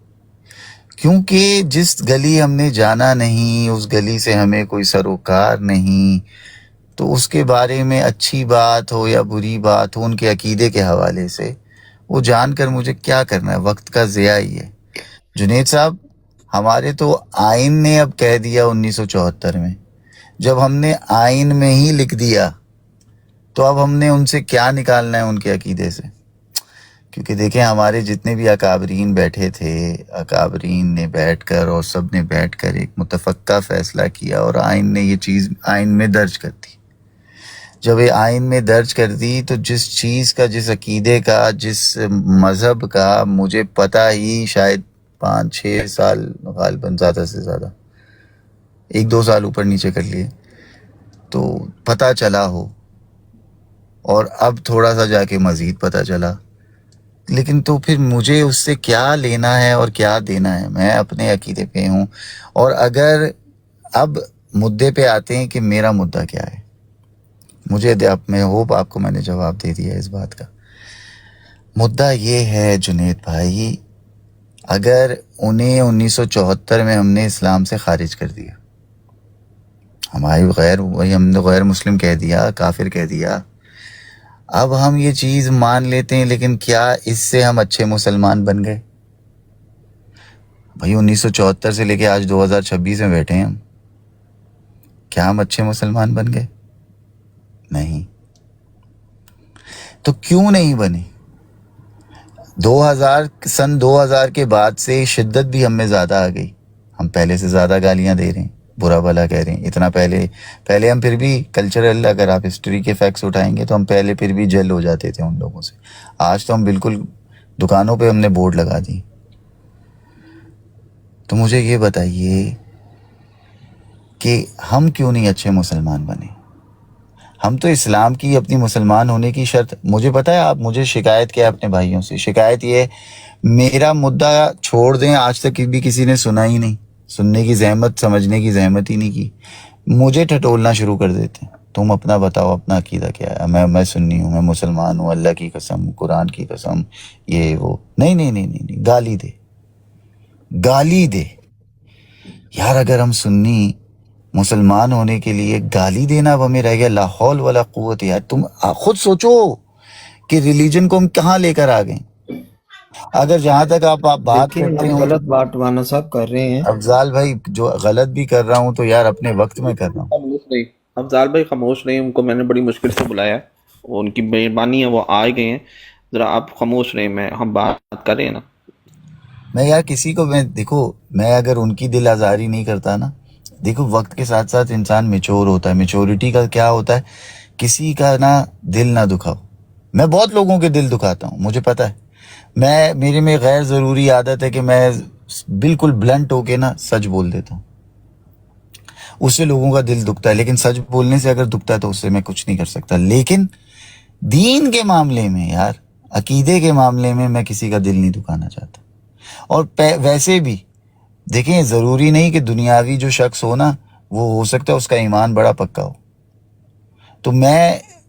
کیونکہ جس گلی ہم نے جانا نہیں، اس گلی سے ہمیں کوئی سروکار نہیں، تو اس کے بارے میں اچھی بات ہو یا بری بات ہو، ان کے عقیدے کے حوالے سے وہ جان کر مجھے کیا کرنا ہے، وقت کا ضیاع ہی ہے۔ جنید صاحب، ہمارے تو آئین نے اب کہہ دیا 1974 میں، جب ہم نے آئین میں ہی لکھ دیا تو اب ہم نے ان سے کیا نکالنا ہے، ان کے عقیدے سے؟ کیونکہ دیکھیں، ہمارے جتنے بھی اکابرین بیٹھے تھے، اکابرین نے بیٹھ کر اور سب نے بیٹھ کر ایک متفقہ فیصلہ کیا، اور آئین نے یہ چیز آئین میں درج کر دی۔ جب یہ آئین میں درج کر دی تو جس چیز کا، جس عقیدے کا، جس مذہب کا مجھے پتہ ہی شاید 5-6 سال غالباً، زیادہ سے زیادہ 1-2 سال اوپر نیچے کر لیے، تو پتہ چلا ہو، اور اب تھوڑا سا جا کے مزید پتہ چلا، لیکن تو پھر مجھے اس سے کیا لینا ہے اور کیا دینا ہے؟ میں اپنے عقیدے پہ ہوں۔ اور اگر اب مدعے پہ آتے ہیں کہ میرا مدعا کیا ہے، مجھے میں ہوپ آپ کو میں نے جواب دے دیا اس بات کا۔ مدعا یہ ہے جنید بھائی، اگر انہیں 1974 میں ہم نے اسلام سے خارج کر دیا، ہماری وہی ہم نے غیر مسلم کہہ دیا، کافر کہہ دیا، اب ہم یہ چیز مان لیتے ہیں، لیکن کیا اس سے ہم اچھے مسلمان بن گئے؟ بھائی 1974 سے لے کے آج 2026 میں بیٹھے ہیں ہم، کیا ہم اچھے مسلمان بن گئے؟ نہیں۔ تو کیوں نہیں بنے؟ 2000 کے بعد سے شدت بھی ہم میں زیادہ آ گئی، ہم پہلے سے زیادہ گالیاں دے رہے ہیں، برا بھلا کہہ رہے ہیں۔ اتنا پہلے ہم پھر بھی کلچرل، اگر آپ ہسٹری کے فیکٹس اٹھائیں گے تو ہم پہلے پھر بھی جل ہو جاتے تھے ان لوگوں سے، آج تو ہم بالکل دکانوں پہ ہم نے بورڈ لگا دی۔ تو مجھے یہ بتائیے کہ ہم کیوں نہیں اچھے مسلمان بنے؟ ہم تو اسلام کی، اپنی مسلمان ہونے کی شرط، مجھے پتہ ہے آپ مجھے شکایت کیا اپنے بھائیوں سے، شکایت یہ، میرا مدعا چھوڑ دیں، آج تک بھی کسی نے سنا ہی نہیں، سننے کی زحمت، سمجھنے کی زحمت ہی نہیں کی، مجھے ٹھٹولنا شروع کر دیتے ہیں۔ تم اپنا بتاؤ، اپنا عقیدہ کیا ہے؟ میں سنی ہوں، میں مسلمان ہوں، اللہ کی قسم، قرآن کی قسم، یہ وہ، نہیں نہیں نہیں نہیں نہیں، گالی دے یار۔ اگر ہم سنی مسلمان ہونے کے لیے گالی دینا اب ہمیں رہ گیا، لا حول ولا قوت۔ یار تم خود سوچو کہ ریلیجن کو ہم کہاں لے کر آ گئے۔ اگر جہاں تک آپ بات دیکھیں کرتے آپ ہوں، غلط بات ٹوانا صاحب کر رہے ہیں۔ افضال بھائی، جو غلط بھی کر رہا ہوں تو یار اپنے وقت میں کر رہا ہوں۔ خاموش رہی، افضال بھائی خاموش رہی، ان کو میں نے بڑی مشکل سے بلایا ہے، وہ ان کی مہربانی ہے، وہ آ گئے ہیں، ذرا آپ خاموش رہیں، ہم بات کریں نا۔ میں یار کسی کو، دیکھو، میں اگر ان کی دل آزاری نہیں کرتا نا، دیکھو وقت کے ساتھ ساتھ انسان میچور ہوتا ہے، میچورٹی کا کیا ہوتا ہے، کسی کا نا دل نہ دکھاؤ۔ میں بہت لوگوں کے دل دکھاتا ہوں، مجھے پتہ ہے، میرے میں غیر ضروری عادت ہے کہ میں بالکل بلنٹ ہو کے نا سچ بول دیتا ہوں، اس سے لوگوں کا دل دکھتا ہے، لیکن سچ بولنے سے اگر دکھتا ہے تو اس سے میں کچھ نہیں کر سکتا۔ لیکن دین کے معاملے میں یار، عقیدے کے معاملے میں میں کسی کا دل نہیں دکھانا چاہتا۔ اور ویسے بھی دیکھیں، ضروری نہیں کہ دنیاوی جو شخص ہو نا، وہ ہو سکتا ہے اس کا ایمان بڑا پکا ہو، تو میں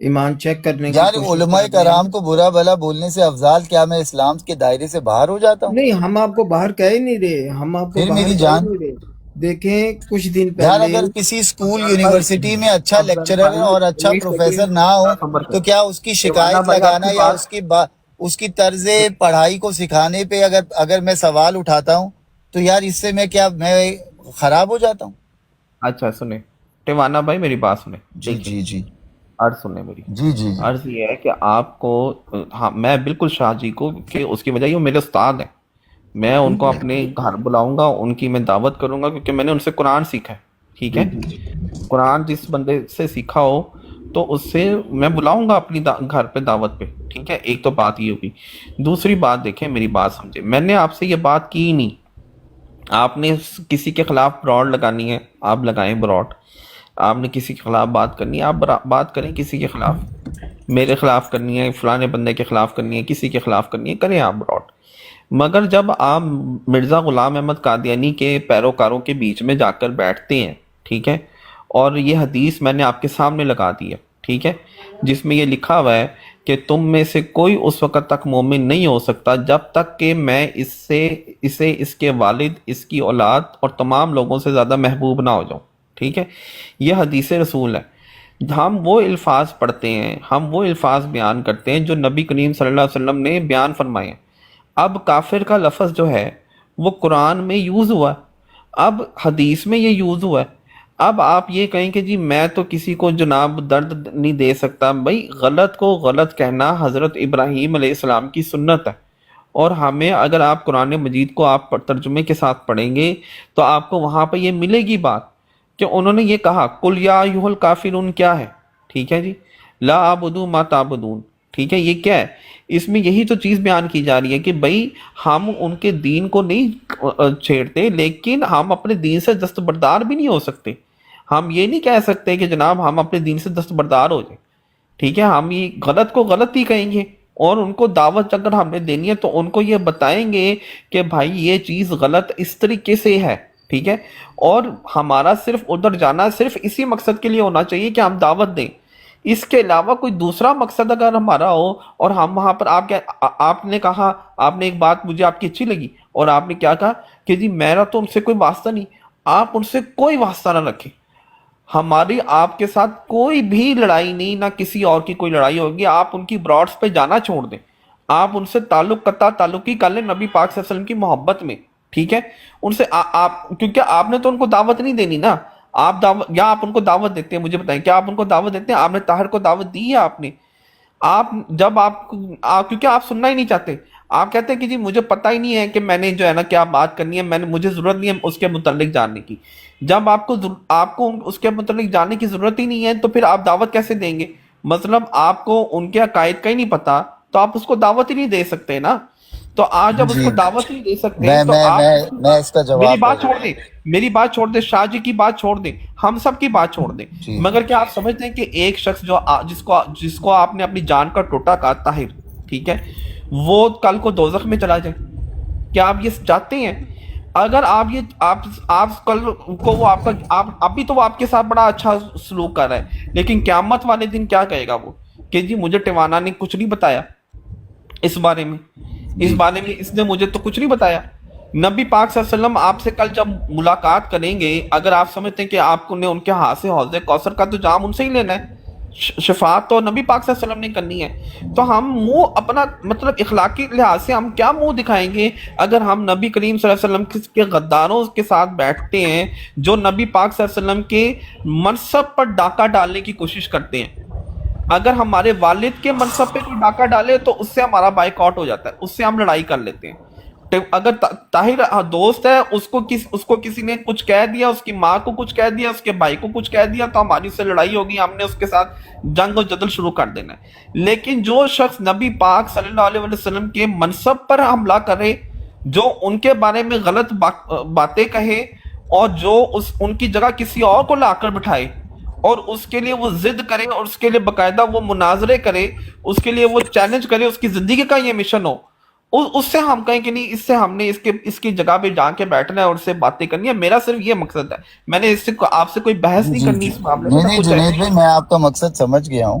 ایمان چیک کرنے کی یار کوشش علماء کر رہے ہیں. کرام کو برا بھلا بولنے سے افضال کیا میں اسلام کے دائرے سے باہر ہو جاتا ہوں؟ نہیں، ہم آپ کو باہر کہہ ہی نہیں رہے، ہم آپ کو پھر باہر میری کہہ ہی جان، نہیں رہے. دیکھیں کچھ دن یار پہلے اگر کسی اسکول افضل یونیورسٹی میں اچھا افضل لیکچرر بھائی اور اچھا ایک پروفیسر سیکنڈ نہ ہو صبر تو کریں. کیا اس کی ایوانا شکایت بھائی آپ لگانا کی یا بات اس کی طرز پڑھائی کو سکھانے پہ اگر میں سوال اٹھاتا ہوں تو یار اس سے میں خراب ہو جاتا ہوں؟ اچھا سنیں ٹیوانا بھائی میری بات سنیں. جی دیکھیں جی جی عرض سنیں میری. جی جی جی عرض یہ ہے کہ آپ کو ہاں میں بالکل شاہ جی کو کہ اس کی وجہ یہ میرے استاد ہیں، میں ان کو اپنے گھر بلاؤں گا، ان کی میں دعوت کروں گا کیونکہ میں نے ان سے قرآن سیکھا ہے. ٹھیک ہے، قرآن جس بندے سے سیکھا ہو تو اس سے میں بلاؤں گا اپنی گھر پہ دعوت پہ. ٹھیک ہے، ایک تو بات یہ ہوگی. دوسری بات دیکھیں میری بات سمجھے، میں نے آپ سے یہ بات کی نہیں. آپ نے کسی کے خلاف براڈ لگانی ہے آپ لگائیں براڈ، آپ نے کسی کے خلاف بات کرنی ہے آپ بات کریں، کسی کے خلاف میرے خلاف کرنی ہے، فلانے بندے کے خلاف کرنی ہے، کسی کے خلاف کرنی ہے، کریں آپ براڈ. مگر جب آپ مرزا غلام احمد قادیانی کے پیروکاروں کے بیچ میں جا کر بیٹھتے ہیں، ٹھیک ہے، اور یہ حدیث میں نے آپ کے سامنے لگا دی ہے، ٹھیک ہے، جس میں یہ لکھا ہوا ہے کہ تم میں سے کوئی اس وقت تک مومن نہیں ہو سکتا جب تک کہ میں اسے اس کے والد، اس کی اولاد اور تمام لوگوں سے زیادہ محبوب نہ ہو جاؤں. ٹھیک ہے، یہ حدیث رسول ہے. ہم وہ الفاظ پڑھتے ہیں، ہم وہ الفاظ بیان کرتے ہیں جو نبی کریم صلی اللہ علیہ وسلم نے بیان فرمائے ہیں. اب کافر کا لفظ جو ہے وہ قرآن میں یوز ہوا ہے، اب حدیث میں یہ یوز ہوا ہے. اب آپ یہ کہیں کہ جی میں تو کسی کو جناب درد نہیں دے سکتا. بھائی غلط کو غلط کہنا حضرت ابراہیم علیہ السلام کی سنت ہے، اور ہمیں اگر آپ قرآن مجید کو آپ ترجمے کے ساتھ پڑھیں گے تو آپ کو وہاں پہ یہ ملے گی بات کہ انہوں نے یہ کہا قل یا ایھا الکافرون کیا ہے. ٹھیک ہے جی، لا اعبد ما تعبدون. ٹھیک ہے، یہ کیا ہے؟ اس میں یہی تو چیز بیان کی جا رہی ہے کہ بھائی ہم ان کے دین کو نہیں چھیڑتے، لیکن ہم اپنے دین سے دستبردار بھی نہیں ہو سکتے. ہم یہ نہیں کہہ سکتے کہ جناب ہم اپنے دین سے دستبردار ہو جائیں. ٹھیک ہے، ہم یہ غلط کو غلط ہی کہیں گے، اور ان کو دعوت اگر ہم نے دینی ہے تو ان کو یہ بتائیں گے کہ بھائی یہ چیز غلط اس طریقے سے ہے. ٹھیک ہے، اور ہمارا صرف ادھر جانا صرف اسی مقصد کے لیے ہونا چاہیے کہ ہم دعوت دیں. اس کے علاوہ کوئی دوسرا مقصد اگر ہمارا ہو اور ہم وہاں پر آپ نے کہا، آپ نے ایک بات مجھے آپ کی اچھی لگی اور آپ نے کیا کہا کہ جی میرا تو ان سے کوئی واسطہ نہیں. آپ ان سے کوئی واسطہ نہ رکھیں، ہماری آپ کے ساتھ کوئی بھی لڑائی نہیں، نہ کسی اور کی کوئی لڑائی ہوگی. آپ ان کی براڈز پہ جانا چھوڑ دیں، آپ ان سے قطع تعلقی کر لیں نبی پاک صلی اللہ علیہ وسلم کی محبت میں. ٹھیک ہے، ان سے آپ کیونکہ آپ نے تو ان کو دعوت نہیں دینی نا. آپ یا آپ ان کو دعوت دیتے ہیں، مجھے بتائیں کیا آپ ان کو دعوت دیتے ہیں؟ آپ نے طاہر کو دعوت دی ہے آپ نے؟ جب کیونکہ آپ سننا ہی نہیں چاہتے، آپ کہتے ہیں کہ جی مجھے پتہ ہی نہیں ہے کہ میں نے جو ہے نا کیا بات کرنی ہے، مجھے ضرورت نہیں ہے اس کے متعلق جاننے کی. جب آپ کو اس کے متعلق جاننے کی ضرورت ہی نہیں ہے تو پھر آپ دعوت کیسے دیں گے؟ مطلب آپ کو ان کے عقائد کا ہی نہیں پتا تو آپ اس کو دعوت ہی نہیں دے سکتے نا. تو آج جب اس جی کو دعوت نہیں دے سکتے میں تو میں آپ میں اس کا میری جواب بات چھوڑ دیں، میری بات چھوڑ دیں، شاہ جی کی بات چھوڑ دیں، ہم سب کی بات چھوڑ دیں. جی مگر کیا آپ سمجھتے ہیں کہ ایک شخص جس کو آپ نے اپنی جان کا ٹوٹا کہا طاہر، ٹھیک ہے، وہ کل کو دوزخ میں چلا جائے؟ کیا آپ یہ چاہتے ہیں؟ اگر آپ کل کو وہ آپ کا ابھی تو وہ آپ کے ساتھ بڑا اچھا سلوک کر رہا ہے، لیکن قیامت والے دن کیا کہے گا وہ کہ جی مجھے ٹیوانا نے کچھ نہیں بتایا اس بارے میں اس نے مجھے تو کچھ نہیں بتایا. نبی پاک صلی اللہ علیہ وسلم آپ سے کل جب ملاقات کریں گے، اگر آپ سمجھتے ہیں کہ آپ نے ان کے ہاتھ سے حوض کوثر کا تو جام ان سے ہی لینا ہے، شفاعت تو نبی پاک صلی اللہ علیہ وسلم نے کرنی ہے، تو ہم منہ اپنا مطلب اخلاقی لحاظ سے ہم کیا منہ دکھائیں گے اگر ہم نبی کریم صلی اللہ علیہ وسلم کے غداروں کے ساتھ بیٹھتے ہیں جو نبی پاک صلی اللہ علیہ وسلم کے منصب پر ڈاکہ ڈالنے کی کوشش کرتے ہیں. اگر ہمارے والد کے منصب پہ کوئی ڈاکہ ڈالے تو اس سے ہمارا بائیک آؤٹ ہو جاتا ہے، اس سے ہم لڑائی کر لیتے ہیں. اگر طاہر دوست ہے، اس کو کسی نے کچھ کہہ دیا، اس کی ماں کو کچھ کہہ دیا، اس کے بھائی کو کچھ کہہ دیا تو ہماری اس سے لڑائی ہوگی، ہم نے اس کے ساتھ جنگ و جدل شروع کر دینا ہے. لیکن جو شخص نبی پاک صلی اللہ علیہ وسلم کے منصب پر حملہ کرے، جو ان کے بارے میں غلط باتیں کہے اور جو ان کی جگہ کسی اور کو لا کر بٹھائے اور اس کے لیے وہ ضد کرے اور اس کے لیے باقاعدہ وہ مناظرے کرے، اس کے لیے وہ چیلنج کرے، اس کی زندگی کا یہ مشن ہو، اس سے ہم کہیں کہ نہیں، اس سے ہم نے اس کی جگہ پہ جا کے بیٹھنا ہے اور اس سے باتیں کرنی ہے. میرا صرف یہ مقصد ہے، میں نے اس سے آپ سے کوئی بحث نہیں جی کرنی جی اس معاملے نہیں میں. نہیں جنید بھائی، میں آپ کا مقصد سمجھ گیا ہوں.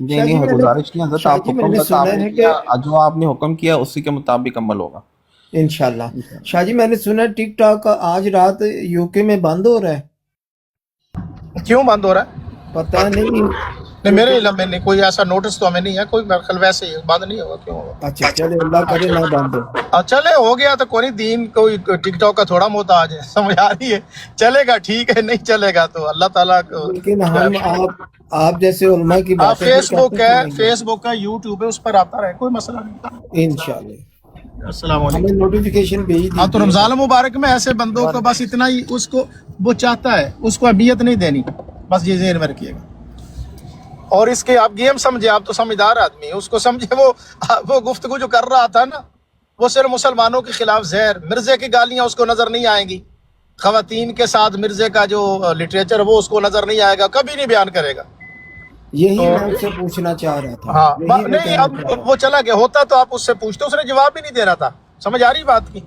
جی شاہ جی نہیں میں نے گزارش کی حضرت شاہ آپ جی میں حکم نے بتا آپ سنا نے ہے کیا کہ جو آپ نے حکم کیا اسی کے مطابق عمل ہوگا انشاءاللہ شاہ جی میں نے سنا ہے ٹک ٹاک آج رات یو کے میں بند ہو رہا ہے، کیوں بند ہو رہا ہے؟ پتہ نہیں نہیں، میرے کیونکہ علم میں نہیں، کوئی ایسا نوٹس تو ہمیں نہیں ہے، کوئی میرے خیال ویسے ہی بند نہیں ہوگا، کیوں ہوگا؟ اچھا چلے اللہ کرے نہ بند ہو. چلے ہو گیا تو کوئی نہیں، دین کوئی ٹک ٹاک کا تھوڑا محتاج ہے، سمجھ آ رہی ہے، چلے گا ٹھیک ہے، نہیں چلے گا تو اللہ تعالیٰ کو لیکن ہم آپ جیسے علماء کی باتیں پہ فیس بک کہتے ہے، چلیں گے فیس بک ہے، یوٹیوب ہے، اس پر آتا رہے، کوئی مسئلہ نہیں۔ انشاءاللہ. السلام ہمیں علیکم۔ نوٹیفیکیشن بھیج ہاں تو دیجیے رمضان گا. المبارک میں ایسے بندوں کو بس اتنا ہی، اس کو وہ چاہتا ہے، اس کو اہمیت نہیں دینی، بس یہ ذہن میں رکھیے گا۔ اور اس کے آپ گیم سمجھے، آپ تو سمجھدار آدمی ہیں، اس کو سمجھے، وہ گفتگو جو کر رہا تھا نا، وہ صرف مسلمانوں کے خلاف زہر، مرزے کی گالیاں اس کو نظر نہیں آئیں گی، خواتین کے ساتھ مرزے کا جو لٹریچر وہ اس کو نظر نہیں آئے گا، کبھی نہیں بیان کرے گا۔ یہی تو میں اس سے پوچھنا چاہ رہا تھا، ہاں یہی میں نہیں، کہنا اب چاہ رہا وہ تھا. چلا گیا، ہوتا تو آپ اس سے پوچھتے، اس نے جواب بھی نہیں دینا تھا، سمجھ آ رہی بات کی؟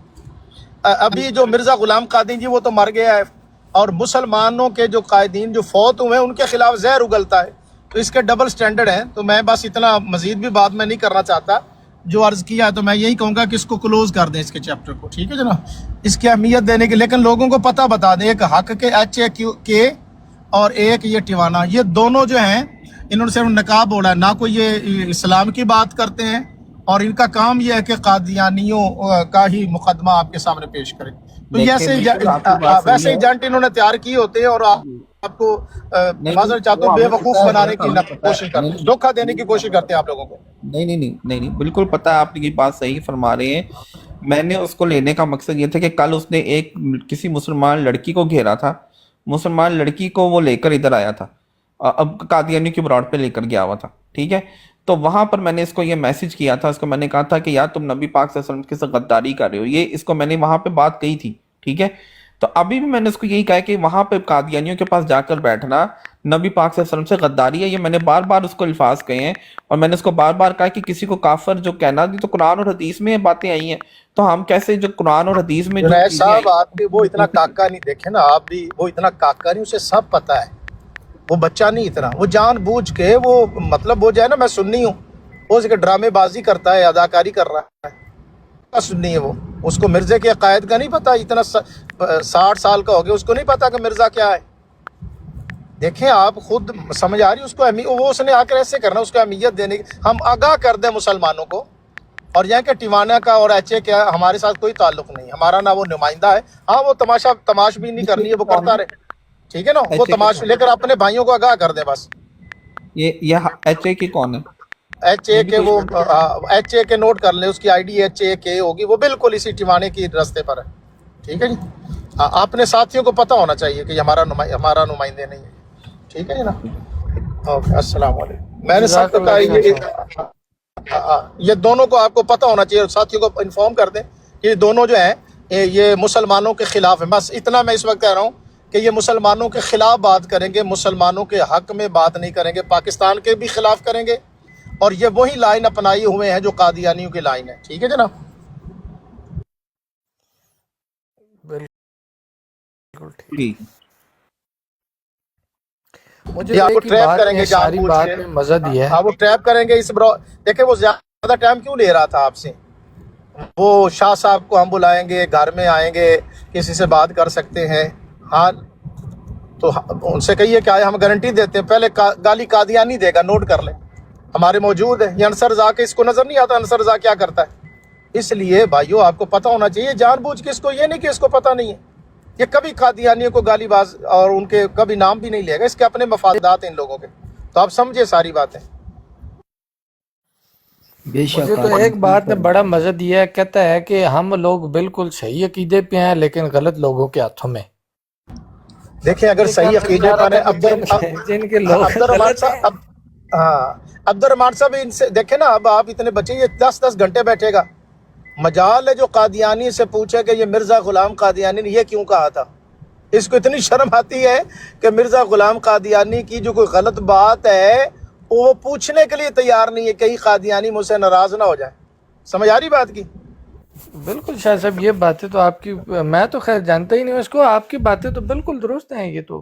ابھی جو مرزا غلام قادری جی وہ تو مر گیا ہے، اور مسلمانوں کے جو قائدین جو فوت ہوئے ہیں ان کے خلاف زہر اگلتا ہے، تو اس کے ڈبل سٹینڈرڈ ہیں۔ تو میں بس اتنا مزید بھی بات میں نہیں کرنا چاہتا، جو عرض کیا تو میں یہی کہوں گا کہ اس کو کلوز کر دیں، اس کے چیپٹر کو، ٹھیک ہے جناب؟ اس کی اہمیت دینے کی، لیکن لوگوں کو پتہ بتا دیں، ایک حق کے HAK اور ایک یہ ٹیوانا، یہ دونوں جو ہیں انہوں نے صرف نقاب اوڑھا ہے، نہ کوئی یہ اسلام کی بات کرتے ہیں، اور ان کا کام یہ ہے کہ قادیانیوں کا ہی مقدمہ آپ کے سامنے پیش کریں۔ تو دیکھیں ایسے بالکل آپ کی بات ویسے صحیح ہے ایجنٹ انہوں نے تیار کیے ہوتے ہیں، اور آپ کو نہیں نہیں معذرت چاہتا وہ ہوں بے ہمیں وقوف پتہ ہے بنانے حضرت کی ہمیں پتہ کوشش ہے نہیں کرتے ہیں، دھوکہ دینے کی کوشش کرتے ہیں آپ لوگوں کو۔ نہیں بالکل پتہ ہے آپ کی بات صحیح فرما رہے ہیں میں نے اس کو لینے کا مقصد یہ تھا کہ کل اس نے ایک کسی مسلمان لڑکی کو گھیرا تھا مسلمان لڑکی کو وہ لے کر ادھر آیا تھا اب قادیانی کی براڈ پہ لے کر گیا ہوا تھا ٹھیک ہے تو وہاں پر میں نے اس کو یہ میسج کیا تھا اس کو میں نے کہا تھا کہ یار تم نبی پاک صلی اللہ علیہ وسلم کے ساتھ غداری کر رہے ہو یہ اس کو میں نے وہاں پہ بات کہی تھی ٹھیک ہے تو ابھی بھی میں نے اس کو یہی کہا کہ وہاں پہ قادیانیوں کے پاس جا کر بیٹھنا نبی پاک صلی اللہ علیہ وسلم سے غداری ہے یہ میں نے بار بار اس کو الفاظ کہے ہیں اور میں نے اس کو بار بار کہا کہ کسی کو کافر جو کہنا دی تو قرآن اور حدیث میں یہ باتیں آئی ہیں تو ہم کیسے جو قرآن اور حدیث میں جو جنید چیزیں صاحب آپ بھی وہ اتنا آئی کاکا نہیں، دیکھیں نا آپ بھی، وہ اتنا کاکا نہیں، اسے سب پتہ ہے، وہ بچہ نہیں اتنا، وہ جان بوجھ کے وہ مطلب وہ جو ہے نا، میں سنی ہوں، وہ اس کے ڈرامے بازی کرتا ہے، اداکاری کر رہا ہے، سنی ہے وہ، اس کو مرزے کے عقائد کا نہیں پتا، اتنا 60 سال کا ہو گیا، اس کو نہیں پتا کہ مرزا کیا ہے۔ دیکھیں آپ خود سمجھ آ رہی اس کو وہ اس نے آ کر ایسے کرنا، اس کو اہمیت دینے کی، ہم آگاہ کر دیں مسلمانوں کو، اور یہاں کہ ٹیوانا کا اور HA کا ہمارے ساتھ کوئی تعلق نہیں، ہمارا نہ وہ نمائندہ ہے، ہاں وہ تماش بھی نہیں کرنی ہے، وہ کرتا رہے، ٹھیک ہے نا، وہ تماش لے کر اپنے بھائیوں کو آگاہ کر دیں بس۔ یہ ایچ اے کی کون ہے HA کے وہ HA کے نوٹ کر لیں، اس کی ID HAK ہوگی، وہ بالکل اسی ٹیوانے کی رستے پر ہے، ٹھیک ہے جی۔ اپنے ساتھیوں کو پتہ ہونا چاہیے کہ یہ ہمارا نمائندے نہیں ہے، ٹھیک ہے جی نا۔ اوکے، السلام علیکم۔ میں نے سب کو کہا یہ دونوں کو آپ کو پتہ ہونا چاہیے، اور ساتھیوں کو انفارم کر دیں کہ یہ دونوں جو ہیں یہ مسلمانوں کے خلاف ہیں، بس اتنا میں اس وقت کہہ رہا ہوں کہ یہ مسلمانوں کے خلاف بات کریں گے، مسلمانوں کے حق میں بات نہیں کریں گے، پاکستان کے بھی خلاف کریں گے، اور یہ وہی لائن اپنائی ہوئے ہیں جو قادیانیوں کی لائن ہے، ٹھیک ہے جناب۔ بالکل ٹھیک ٹھیک مجھے یہ آپ کو ایک ہی ٹریپ بات کریں میں گے جان ساری بوجھ بات کے، میں مزہ دیا ہے ہاں وہ ٹریپ کریں گے دیکھیں وہ زیادہ ٹائم کیوں لے رہا تھا آپ سے، وہ شاہ صاحب کو ہم بلائیں گے، گھر میں آئیں گے، کسی سے بات کر سکتے ہیں، ہاں تو ان سے کہیے کہ ہم گارنٹی دیتے ہیں، پہلے گالی قادیانی دے گا، نوٹ کر لیں، ہمارے موجود ہے، یہ انصر رضا کے اس کو نظر نہیں آتا انصر رضا کیا کرتا ہے، اس لیے بھائیو آپ کو پتہ ہونا چاہیے، جان بوجھ کے اس کو یہ نہیں کہ اس کو پتہ نہیں ہے، یہ کبھی قادیانیوں کو گالی باز اور ان کے کبھی نام بھی نہیں لے گا، اس کے اپنے مفادات ہیں ان لوگوں کے، تو آپ سمجھے ساری باتیں۔ بے شک مجھے تو آپ نے ایک بات نے بڑا مزہ دیا ہے، کہتا ہے کہ ہم لوگ بالکل صحیح عقیدے پہ ہیں لیکن غلط لوگوں کے ہاتھوں میں۔ دیکھیں اگر یہ صحیح کہنا عقیدے چاہ رہا پر تھا ہے کہ جن کے لوگ عبد الرحمان غلط ہیں، صاحب عبد الرحمان صاحب ان سے دیکھیں نا، اب آپ اتنے بچے، یہ 10 گھنٹے بیٹھے گا، مجال ہے جو قادیانی سے پوچھے کہ یہ مرزا غلام قادیانی نے یہ کیوں کہا تھا، اس کو اتنی شرم آتی ہے کہ مرزا غلام قادیانی کی جو کوئی غلط بات ہے وہ پوچھنے کے لیے تیار نہیں ہے، کہیں قادیانی مجھ سے ناراض نہ ہو جائے، سمجھ آ رہی بات کی؟ بالکل شاہ صاحب یہ باتیں تو آپ کی، میں تو خیر جانتا ہی نہیں ہوں اس کو، آپ کی باتیں تو بالکل درست ہیں، یہ تو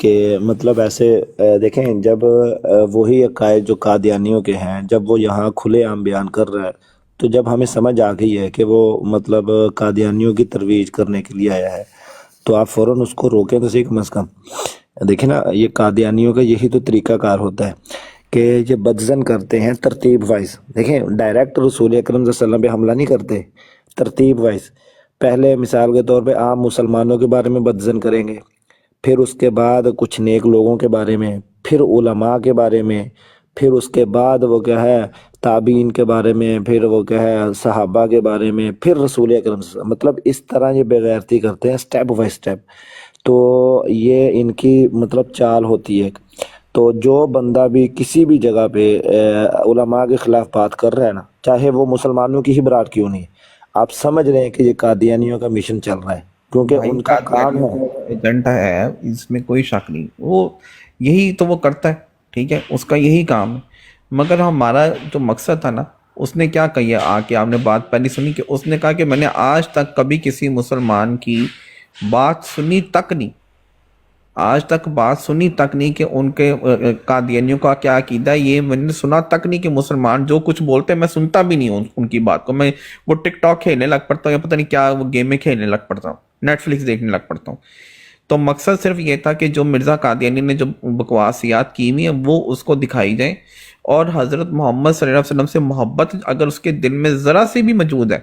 کہ مطلب ایسے دیکھیں جب وہی عقائد جو قادیانیوں کے ہیں جب وہ یہاں کھلے عام بیان کر رہا ہے تو جب ہمیں سمجھ آ گئی ہے کہ وہ مطلب قادیانیوں کی ترویج کرنے کے لیے آیا ہے تو آپ فوراً اس کو روکیں تو صحیح کم از کم. دیکھیں نا یہ قادیانیوں کا یہی تو طریقہ کار ہوتا ہے کہ یہ بدزن کرتے ہیں ترتیب وائز. دیکھیں ڈائریکٹ رسول اکرم صلی اللہ علیہ وسلم پہ حملہ نہیں کرتے، ترتیب وائز. پہلے مثال کے طور پہ عام مسلمانوں کے بارے میں بدزن کریں گے، پھر اس کے بعد کچھ نیک لوگوں کے بارے میں، پھر علماء کے بارے میں، پھر اس کے بعد وہ کیا ہے تابعین کے بارے میں، پھر وہ کیا ہے صحابہ کے بارے میں، پھر رسول اکرم صلی اللہ علیہ وسلم. مطلب اس طرح یہ بغیرتی کرتے ہیں سٹیپ بائی سٹیپ. تو یہ ان کی مطلب چال ہوتی ہے. تو جو بندہ بھی کسی بھی جگہ پہ علماء کے خلاف بات کر رہا ہے نا، چاہے وہ مسلمانوں کی ہی برات کیوں نہیں، آپ سمجھ رہے ہیں کہ یہ قادیانیوں کا مشن چل رہا ہے، کیونکہ بھائی ان کا کام قادیانیوں ہے. کا ایجنٹ ہے، اس میں کوئی شک نہیں، وہ یہی تو وہ کرتا ہے، ٹھیک ہے، اس کا یہی کام ہے. مگر ہمارا جو مقصد تھا نا، اس نے کیا کہی ہے آ کے آپ نے بات پہلی سنی کہ اس نے کہا کہ میں نے آج تک کبھی کسی مسلمان کی بات سنی تک نہیں، آج تک بات سنی تک نہیں کہ ان کے قادیانیوں کا کیا عقیدہ ہے، یہ میں نے سنا تک نہیں کہ مسلمان جو کچھ بولتے ہیں میں سنتا بھی نہیں ہوں ان کی بات کو. میں وہ ٹک ٹاک کھیلنے لگ پڑتا ہوں یا پتہ نہیں کیا وہ گیمیں کھیلنے لگ پڑتا ہوں، نیٹ فلکس دیکھنے لگ پڑتا ہوں. تو مقصد صرف یہ تھا کہ جو مرزا قادیانی نے جو بکواسیات کی ہوئی ہیں وہ اس کو دکھائی جائیں، اور حضرت محمد صلی اللہ علیہ وسلم سے محبت اگر اس کے دل میں ذرا سی بھی موجود ہے،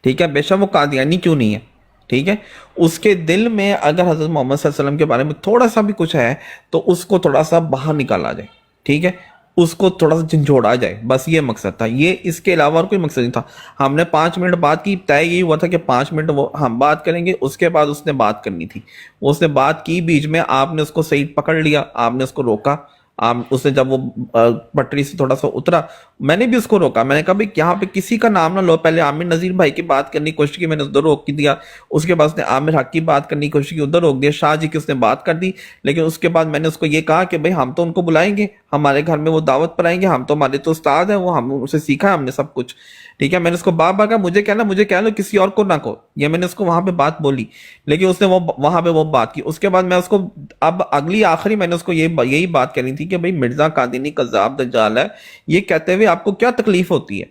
ٹھیک ہے، بے شک وہ قادیانی کیوں نہیں ہے، ٹھیک ہے، اس کے دل میں اگر حضرت محمد صلی اللہ علیہ وسلم کے بارے میں تھوڑا سا بھی کچھ ہے تو اس کو تھوڑا سا باہر نکالا جائے، ٹھیک ہے، اس کو تھوڑا سا جھنجھوڑا جائے. بس یہ مقصد تھا، یہ اس کے علاوہ اور کوئی مقصد نہیں تھا. ہم نے 5 منٹ بات کی، طے یہی ہوا تھا کہ 5 منٹ وہ ہم بات کریں گے، اس کے بعد اس نے بات کرنی تھی. اس نے بات کی، بیچ میں آپ نے اس کو صحیح پکڑ لیا، آپ نے اس کو روکا. اس نے جب وہ پٹری سے تھوڑا سا اترا، میں نے بھی اس کو روکا، میں نے کہا بھائی یہاں پہ کسی کا نام نہ لو. پہلے عامر نذیر بھائی کی بات کرنے کی کوشش کی، میں نے ادھر روک دیا. اس کے بعد اس نے عامر حق کی بات کرنے کی کوشش کی، ادھر روک دیا. شاہ جی کی اس نے بات کر دی، لیکن اس کے بعد میں نے اس کو یہ کہا کہ بھائی ہم تو ان کو بلائیں گے، ہمارے گھر میں وہ دعوت پر آئیں گے، ہم تو ہمارے تو استاد ہیں، وہ ہم اسے سیکھا ہے ہم نے سب کچھ، ٹھیک ہے. میں نے اس کو بابا کہا مجھے کہنا، مجھے کہہ لو، کسی اور کو نہ کہو. یہ میں نے اس کو وہاں پہ بات بولی، لیکن اس نے وہاں پہ وہ بات کی. اس کے بعد میں اس کو اب اگلی آخری میں نے اس کو یہی بات کرنی تھی کہ بھائی مرزا قادیانی کذاب دجال ہے، یہ کہتے ہوئے آپ کو کیا تکلیف ہوتی ہے.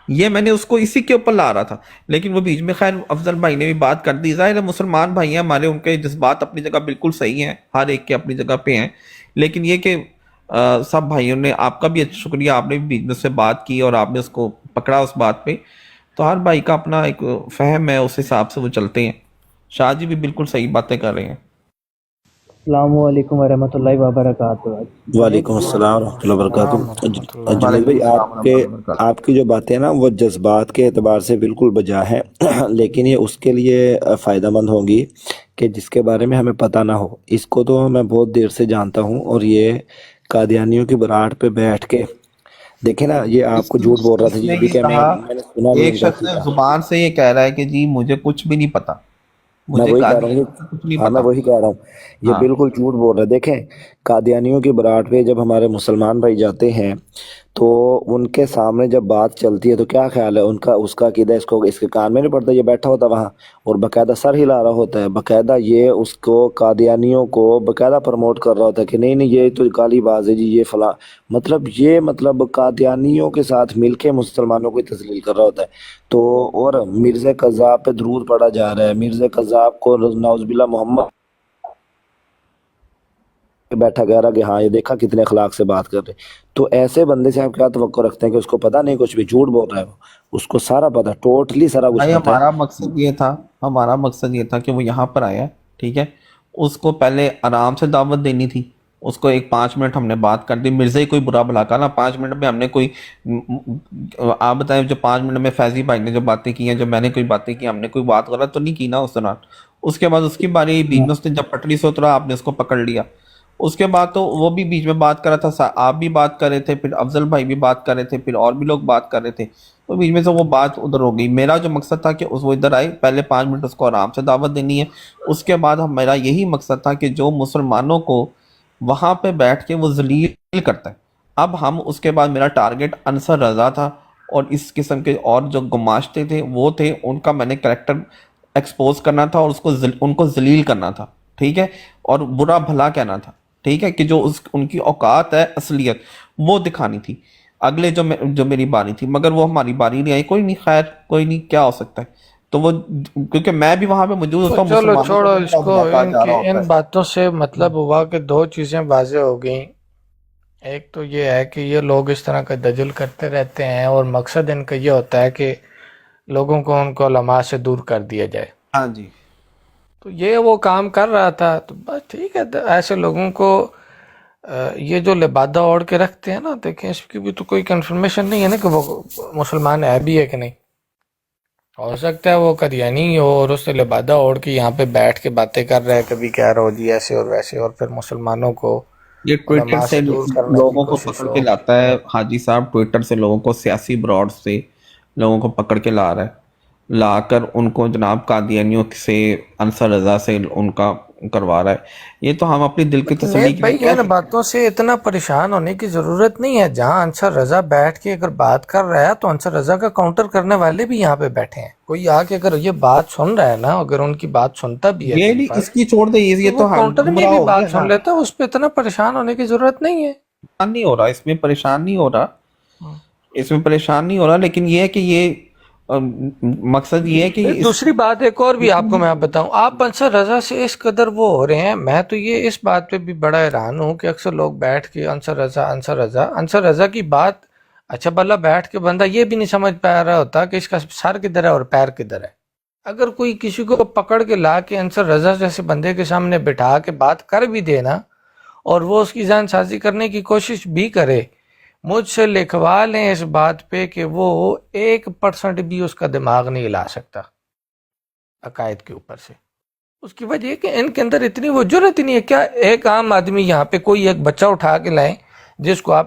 یہ میں نے اس کو اسی کے اوپر لا رہا تھا، لیکن وہ بیچ میں خیر افضل بھائی نے بھی بات کر دی. ظاہر ہے مسلمان بھائی ہیں ہمارے، ان کے جذبات اپنی جگہ بالکل صحیح ہیں، ہر ایک کے اپنی جگہ پہ ہیں. لیکن یہ کہ سب بھائیوں نے، آپ کا بھی شکریہ، آپ نے بھی بیچ میں سے بات کی اور آپ نے اس کو پکڑا اس بات پہ. تو ہر بھائی کا اپنا ایک فہم ہے، اس حساب سے وہ چلتے ہیں. شاہ جی بھی بالکل صحیح باتیں کر رہے ہیں. السلام علیکم ورحمۃ اللہ وبرکاتہ. وعلیکم السلام ورحمۃ اللہ السلام وبرکاتہ. ورحمۃ اللہ. جنید وعلیکم بھائی السلام ورحمۃ اللہ وبرکاتہ. آپ کی جو باتیں ہیں نا وہ جذبات کے اعتبار سے بالکل بجا ہے لیکن یہ اس کے لیے فائدہ مند ہوں گی کہ جس کے بارے میں ہمیں پتہ نہ ہو. اس کو تو میں بہت دیر سے جانتا ہوں، اور یہ قادیانیوں کی براٹ پہ بیٹھ کے دیکھیں نا، یہ آپ کو جھوٹ بول رہا تھا اس نے جی بھی یہ کہ کہا، میں نے سنا نہیں ایک ان کا شخص نے عقیدہ. زبان سے یہ کہہ رہا ہے کہ جی مجھے کچھ بھی نہیں پتا، میں مجھے وہی کہہ رہا ہوں قادیانی کا کچھ نہیں ہاں میں پتا. وہی کہہ رہا ہوں، یہ ہاں بالکل جھوٹ بول رہا ہے. دیکھیں قادیانیوں کی براٹ پہ جب ہمارے مسلمان بھائی جاتے ہیں تو ان کے سامنے جب بات چلتی ہے تو کیا خیال ہے ان کا، اس کا عقیدہ اس کے کان میں نہیں پڑتا. یہ بیٹھا ہوتا وہاں اور باقاعدہ سر ہلا رہا ہوتا ہے، باقاعدہ یہ اس کو قادیانیوں کو باقاعدہ پروموٹ کر رہا ہوتا ہے کہ نہیں نہیں یہ تو کالی باز ہے جی، یہ فلاں. مطلب قادیانیوں کے ساتھ مل کے مسلمانوں کو تذلیل کر رہا ہوتا ہے. تو اور مرزا کذاب پہ درود پڑا جا رہا ہے، مرزا کذاب کو نعوذ باللہ محمد بیٹھا کہہ رہا کہ ہاں یہ دیکھا کتنے اخلاق سے بات کر رہے. تو ایسے بندے سے آپ کیا توقع رکھتے ہیں کہ اس کو پتہ نہیں، کچھ بھی جھوٹ بول رہا ہے، وہ اس کو سارا پتہ، ٹوٹلی سارا کچھ بھائی پتہ ہے. ہمارا مقصد یہ تھا کہ وہ یہاں پر آیا، ٹھیک ہے، اس کو پہلے آرام سے دعوت دینی تھی. اس کو ایک 5 منٹ ہم نے بات کر دی. مرزا ہی کوئی برا بھلا کا نا، 5 منٹ میں ہم نے کوئی، آپ بتائیں جو 5 منٹ میں فیضی بھائی نے جو باتیں کی ہیں، جو میں نے کوئی باتیں کی، ہم نے کوئی بات غلط تو نہیں کی نا اس دوران. اس کے بعد اس کی باری بیچ میں، اس نے جب پٹڑی سے اترا آپ نے اس کو پکڑ لیا. اس کے بعد تو وہ بھی بیچ میں بات کر رہا تھا، آپ بھی بات کر رہے تھے، پھر افضل بھائی بھی بات کر رہے تھے، پھر اور بھی لوگ بات کر رہے تھے. تو بیچ میں سے وہ بات ادھر ہو گئی. میرا جو مقصد تھا کہ وہ ادھر آئے، پہلے 5 منٹ اس کو آرام سے دعوت دینی ہے. اس کے بعد میرا یہی مقصد تھا کہ جو مسلمانوں کو وہاں پہ بیٹھ کے وہ ذلیل کرتا ہے. اب ہم اس کے بعد میرا ٹارگٹ انصر رضا تھا، اور اس قسم کے اور جو گماشتے تھے وہ تھے، ان کا میں نے کریکٹر ایکسپوز کرنا تھا اور ان کو ذلیل کرنا تھا، ٹھیک ہے. اور برا بھلا کہنا تھا، ٹھیک ہے، کہ جو ان کی اوقات ہے اصلیت وہ دکھانی تھی اگلے جو میری باری تھی، مگر وہ ہماری باری نہیں آئی. کوئی نہیں، خیر کوئی نہیں، کیا ہو سکتا ہے. تو وہ کیونکہ میں بھی وہاں پہ موجود ہوتا ہوں، چلو مسلمانوں چھوڑو کو اس بڑا کو. ملاقات جا رہا ہوتا ان ہے. باتوں سے مطلب ہوا کہ دو چیزیں واضح ہو گئیں. ایک تو یہ ہے کہ یہ لوگ اس طرح کا دجل کرتے رہتے ہیں اور مقصد ان کا یہ ہوتا ہے کہ لوگوں کو ان کو علماء سے دور کر دیا جائے. ہاں جی، تو یہ وہ کام کر رہا تھا. تو بس ٹھیک ہے، ایسے لوگوں کو یہ جو لبادہ اوڑھ کے رکھتے ہیں نا، دیکھیں اس کی بھی تو کوئی کنفرمیشن نہیں ہے نا کہ وہ مسلمان ہے بھی ہے کہ نہیں. ہو سکتا ہے وہ قدیانی ہو اور اس سے لبادہ اوڑھ کے یہاں پہ بیٹھ کے باتیں کر رہا ہے، کبھی کہہ رہا ہو جی ایسے اور ویسے، اور پھر مسلمانوں کو یہ ٹویٹر علماء سے سے دور کرنے کی لوگوں کو کوشش پکڑ ہو. کے لاتا ہے حاجی صاحب. ٹویٹر سے لوگوں کو، سیاسی براڈ سے لوگوں کو پکڑ کے لا رہا ہے، لا کر ان کو جناب قادیانیوں سے، انصر رضا سے ان کا کروا رہا ہے. یہ تو ہم اپنی دل کی تسلی جنید کے بھائی لیے کہہ ان سکتے ہیں. باتوں سے اتنا پریشان ہونے کی ضرورت نہیں ہے. جہاں انصر رضا بیٹھ کے اگر بات کر رہا ہے تو انصر رضا کا کاؤنٹر کرنے والے بھی یہاں پہ بیٹھے ہیں. کوئی آ کے اگر یہ بات سن رہا ہے نا، اگر ان کی بات سنتا بھی ہے یہ دل نہیں، پر، اس کی چھوڑ دے، یہ تو وہ تو کاؤنٹر میں گمراہ بھی ہو گیا بات نا. سن لیتا ہے. اس پہ اتنا پریشان ہونے کی ضرورت نہیں ہے. پریشان نہیں ہو رہا، اس میں پریشان نہیں ہو رہا، اس میں پریشان نہیں ہو رہا. لیکن یہ ہے کہ یہ مقصد یہ ہے کہ پھر دوسری بات ایک اور بھی آپ کو میں بتاؤں، آپ انصر رضا سے اس قدر وہ ہو رہے ہیں. میں تو یہ اس بات پہ بھی بڑا حیران ہوں کہ اکثر لوگ بیٹھ کے انصر رضا کی بات، اچھا بھلا بیٹھ کے بندہ یہ بھی نہیں سمجھ پا رہا ہوتا کہ اس کا سر کدھر ہے اور پیر کدھر ہے. اگر کوئی کسی کو پکڑ کے لا کے انصر رضا جیسے بندے کے سامنے بٹھا کے بات کر بھی دے نا، اور وہ اس کی جان سازی کرنے کی کوشش بھی کرے، مجھ سے لکھوا لیں اس بات پہ کہ وہ 1% بھی اس کا دماغ نہیں ہلا سکتا عقائد کے اوپر سے. اس کی وجہ یہ کہ ان کے اندر اتنی وہ جرت نہیں ہے. کیا ایک عام آدمی یہاں پہ کوئی ایک بچہ اٹھا کے لائیں جس کو آپ